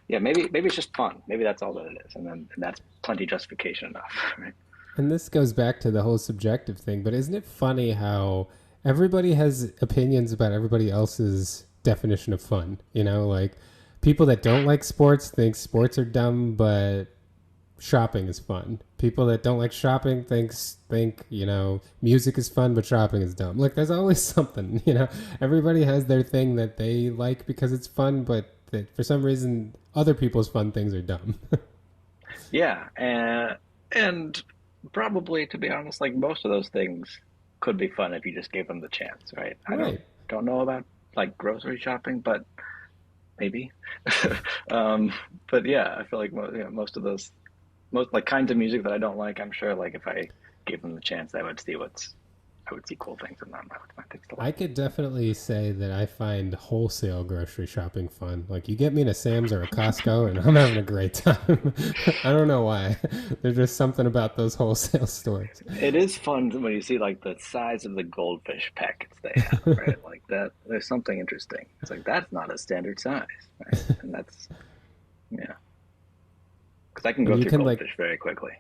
Yeah, maybe it's just fun. Maybe that's all that it is, and that's plenty justification enough, right? And this goes back to the whole subjective thing, but isn't it funny how everybody has opinions about everybody else's definition of fun. You know, like people that don't like sports think sports are dumb, but shopping is fun. People that don't like shopping think you know music is fun, but shopping is dumb. Like there's always something. You know, everybody has their thing that they like because it's fun, but that for some reason other people's fun things are dumb. Yeah, and probably, to be honest, like most of those things could be fun if you just gave them the chance, right? I Right. don't know about like grocery shopping, but maybe. Um, but yeah, I feel like most of those most like kinds of music that I don't like, I'm sure like if I gave them the chance, I would see cool things in them. I would find things to I like. could definitely say that I find wholesale grocery shopping fun. Like you get me to Sam's or a Costco and I'm having a great time. I don't know why. There's just something about those wholesale stores. It is fun when you see like the size of the goldfish packets they have, right? Like that, there's something interesting. It's like that's not a standard size, right? And that's yeah, because I can And go through goldfish very quickly.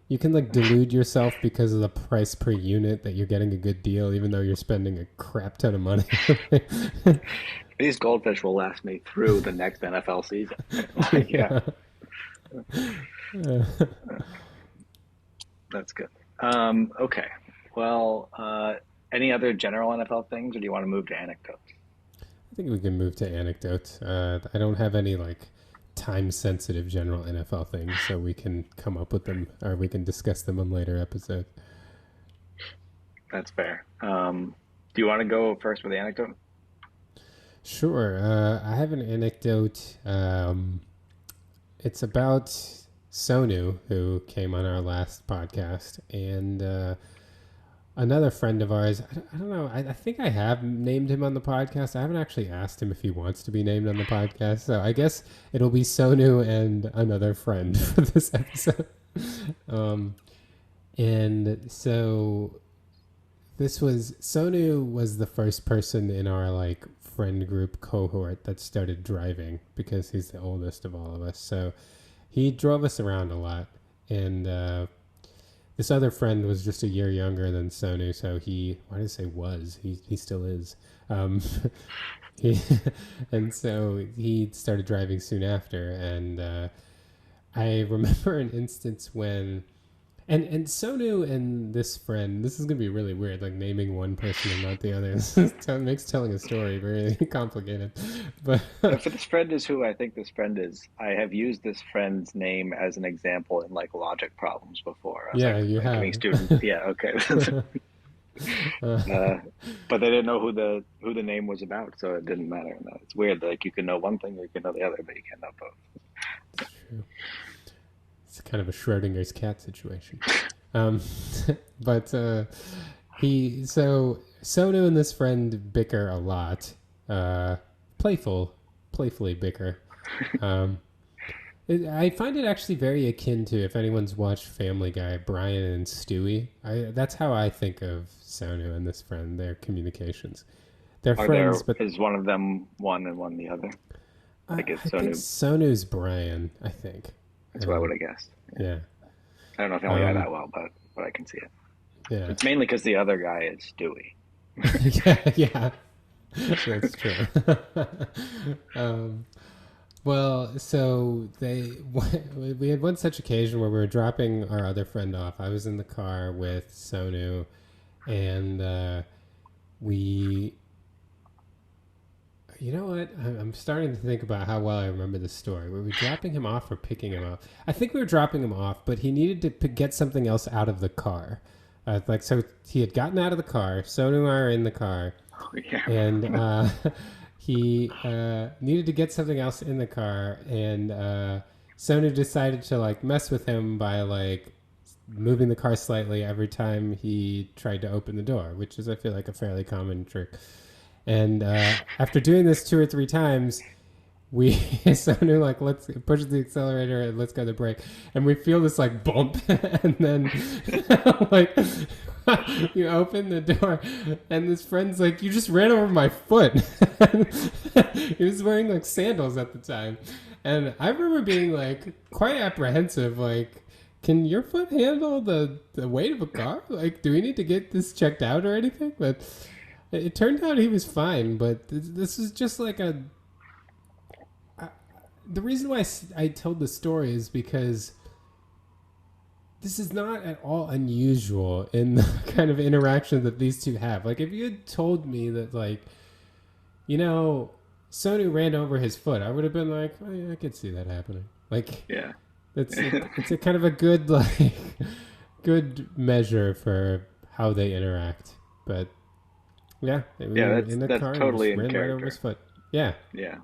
you can like delude yourself because of the price per unit that you're getting a good deal even though you're spending a crap ton of money. These goldfish will last me through the next NFL season. Like, yeah, Yeah. Uh, that's good. Okay. Well, any other general NFL things, or do you want to move to anecdotes? I think we can move to anecdotes. I don't have any like time sensitive general NFL things, so we can come up with them or we can discuss them on later episodes. That's fair. Do you want to go first with the anecdote? Sure. I have an anecdote. It's about Sonu, who came on our last podcast, and another friend of ours. I don't know. I think I have named him on the podcast. I haven't actually asked him if he wants to be named on the podcast. So I guess it'll be Sonu and another friend for this episode. Um, and so this was Sonu was the first person in our like friend group cohort that started driving because he's the oldest of all of us. So he drove us around a lot, and this other friend was just a year younger than Sonu. So why did I say was? He still is. Um, he, and so he started driving soon after, and I remember an instance when and Sonu and this friend, this is gonna be really weird, like naming one person and not the other. It makes telling a story very complicated. But If this friend is who I think this friend is, I have used this friend's name as an example in like logic problems before. I was yeah, you like have. giving students, yeah, okay. uh, uh, but they didn't know who the name was about, so it didn't matter. No, it's weird. Like you can know one thing or you can know the other, but you can't know both. it's true. It's kind of a Schrodinger's cat situation. Um, but Sonu and this friend bicker a lot. Playfully bicker. Um, I find it actually very akin to if anyone's watched Family Guy, Brian and Stewie. That's how I think of Sonu and this friend. Their communications. They're Are there friends, but is one of them one and one the other? Like it's I think Sonu. Sonu's Brian. I think. That's what I would have guessed. Yeah. Yeah. I don't know if I know Um, that well, but I can see it. yeah. It's mainly because the other guy is Stewie. Yeah. Yeah. That's true. um, well, so we had one such occasion where we were dropping our other friend off. I was in the car with Sonu, and we. You know what? I'm starting to think about how well I remember this story. Were we dropping him off or picking him up? I think we were dropping him off, but he needed to get something else out of the car. So he had gotten out of the car. Sonu and I are in the car, Oh, yeah. and he needed to get something else in the car, and Sonu decided to like mess with him by like moving the car slightly every time he tried to open the door, which is I feel like a fairly common trick. And after doing this 2 or 3 times, we Sonu like let's push the accelerator and let's go to the brake, and we feel this like bump, and then like you open the door, and this friend's like, "You just ran over my foot." He was wearing like sandals at the time, and I remember being like quite apprehensive, like. Can your foot handle the weight of a car? Like, do we need to get this checked out or anything? But It turned out he was fine, but this is just like the reason why I told the story is because this is not at all unusual in the kind of interaction that these two have. Like, if you had told me that, like, you know, Sonu ran over his foot, I would have been like, oh, yeah, I could see that happening. Like, Yeah. it's a kind of a good, like, good measure for how they interact. But yeah, we Yeah, were that's in the that's car and totally just in ran right over his character. foot. Yeah. Yeah.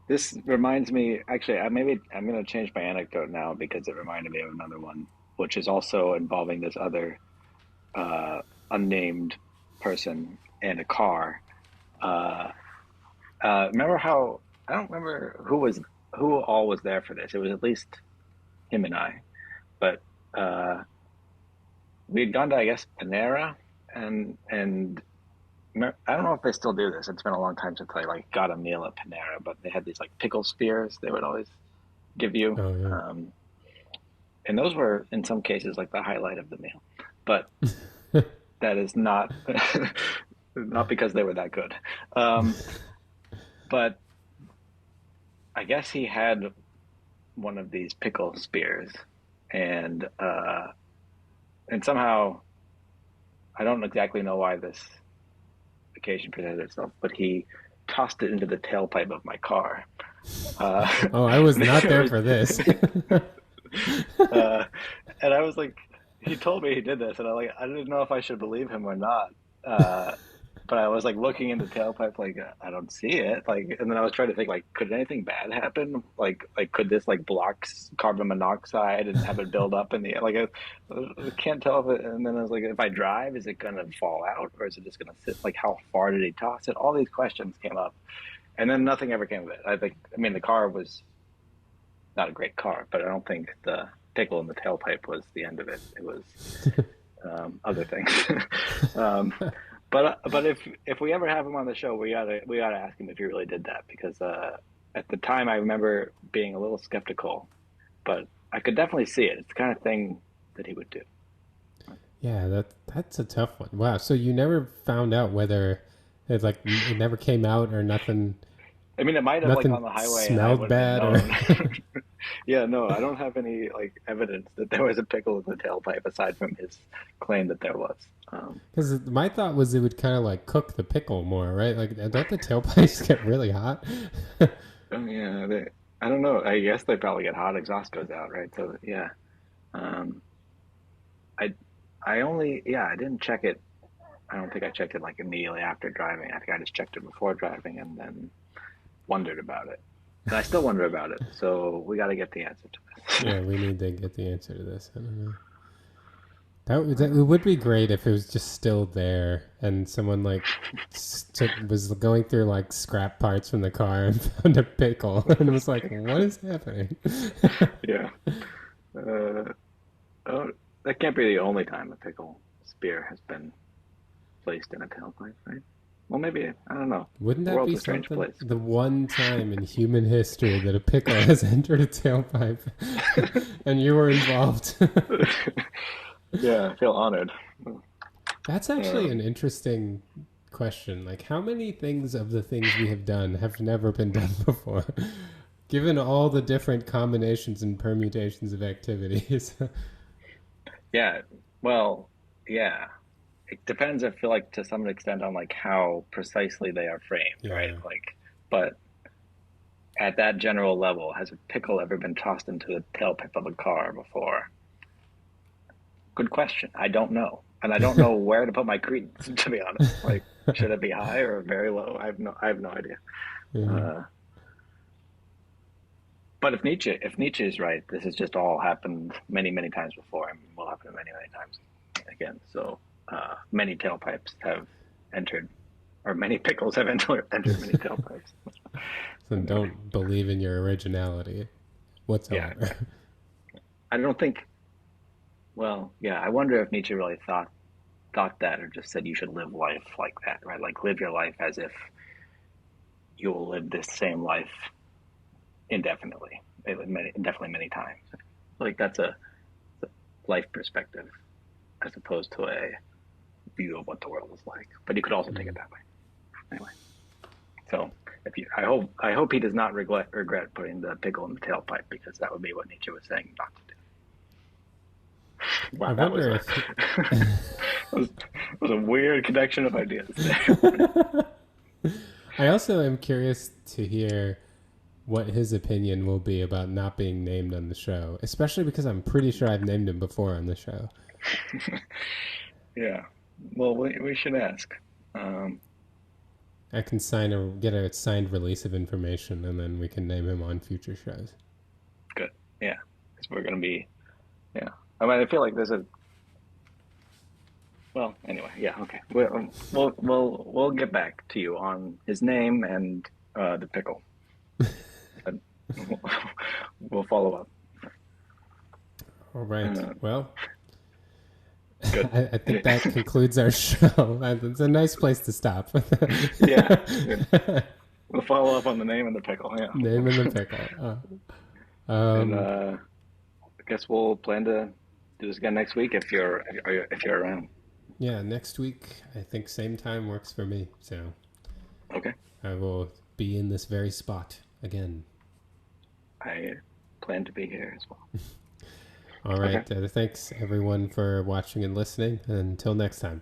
This reminds me, actually, maybe I'm going to change my anecdote now because it reminded me of another one, which is also involving this other uh, unnamed person and a car. Uh, remember how, I don't remember who all was there for this. It was at least him and I, but uh, we had gone to, I guess, Panera, and I don't know if they still do this. It's been a long time since I like got a meal at Panera, but they had these like pickle spears they would always give you. Oh, yeah. And those were in some cases like the highlight of the meal. But that is not not because they were that good. Um, but I guess he had one of these pickle spears, and and somehow I don't exactly know why this occasion presented itself, but he tossed it into the tailpipe of my car. Oh, I was not There there was, for this. uh, and I was like, he told me he did this, and I didn't know if I should believe him or not. Uh, but I was like looking in the tailpipe, like I don't see it, like, and then I was trying to think, like, could anything bad happen? Like could this like block carbon monoxide and have it build up in the like? I can't tell if it. And then I was like, if I drive, is it gonna fall out or is it just gonna sit? Like, how far did he toss it? All these questions came up, and then nothing ever came of it. I mean, the car was not a great car, but I don't think the pickle in the tailpipe was the end of it. It was other things. um, but if we ever have him on the show, we gotta ask him if he really did that because at the time I remember being a little skeptical, but I could definitely see it. It's the kind of thing that he would do. Yeah, that's a tough one. Wow. So you never found out whether it never came out or nothing I mean, it might have like nothing on the highway, and I smelled wouldn't have bad or known. Yeah, no, I don't have any like evidence that there was a pickle in the tailpipe aside from his claim that there was. because my thought was it would kind of like cook the pickle more, right? Like don't the tailpipes get really hot? Oh yeah, I don't know. I guess they probably get hot. Exhaust goes out, right? So yeah, um, I I didn't check it. I don't think I checked it like immediately after driving. I think I just checked it before driving and then wondered about it. And I still wonder about it. So we got to get the answer to this. Yeah, we need to get the answer to this. I don't know. It would be great if it was just still there and someone like was going through like scrap parts from the car and found a pickle and was like, "What is happening?" Yeah. Uh, oh, that can't be the only time a pickle spear has been placed in a tailpipe, right? Well, maybe, I don't know. Wouldn't The that world's be a strange something? place. The one time in human history that a pickle has entered a tailpipe and you were involved. Yeah, I feel honored. That's actually an Um, interesting question. Like, how many things of the things we have done have never been done before? Given all the different combinations and permutations of activities. yeah, well, yeah. It depends, I feel like, to some extent on like how precisely they are framed, right? Yeah. Like, but at that general level, has a pickle ever been tossed into the tailpipe of a car before? Good question. I don't know. And I don't know where to put my credence, to be honest. Like, should it be high or very low? I have no idea. Yeah. Uh, but if Nietzsche is right, this has just all happened many, many times before, and will happen many, many times again. So many tailpipes have entered, or many pickles have entered many tailpipes. So don't believe in your originality Yeah, whatsoever. I don't think. Well, yeah, I wonder if Nietzsche really thought that, or just said you should live life like that, right? Like live your life as if you will live this same life indefinitely, definitely many times. Like that's a life perspective as opposed to a view of what the world is like. But you could also take Mm. it that way. Anyway, so I hope he does not regret putting the pickle in the tailpipe, because that would be what Nietzsche was saying not to do. I Wow, that was wonder a if he... was a weird connection of ideas there. I also am curious to hear what his opinion will be about not being named on the show, especially because I'm pretty sure I've named him before on the show. Yeah. Well, we should ask. Um, I can get a signed release of information, and then we can name him on future shows. Good. Yeah. Because we're gonna be. Yeah. I mean, I feel like there's a. Well, anyway. Yeah. Okay. We'll get back to you on his name and the pickle. But we'll follow up. All right. Well, Good. I think that concludes our show. It's a nice place to stop. Yeah. Good. We'll follow up on the name and the pickle. Yeah. Name and the pickle. And Um, I guess we'll plan to do this again next week if you're around. yeah, next week, I think same time works for me. So Okay. I will be in this very spot again. I plan to be here as well. All right. Okay. Thanks, everyone, for watching and listening. Until next time.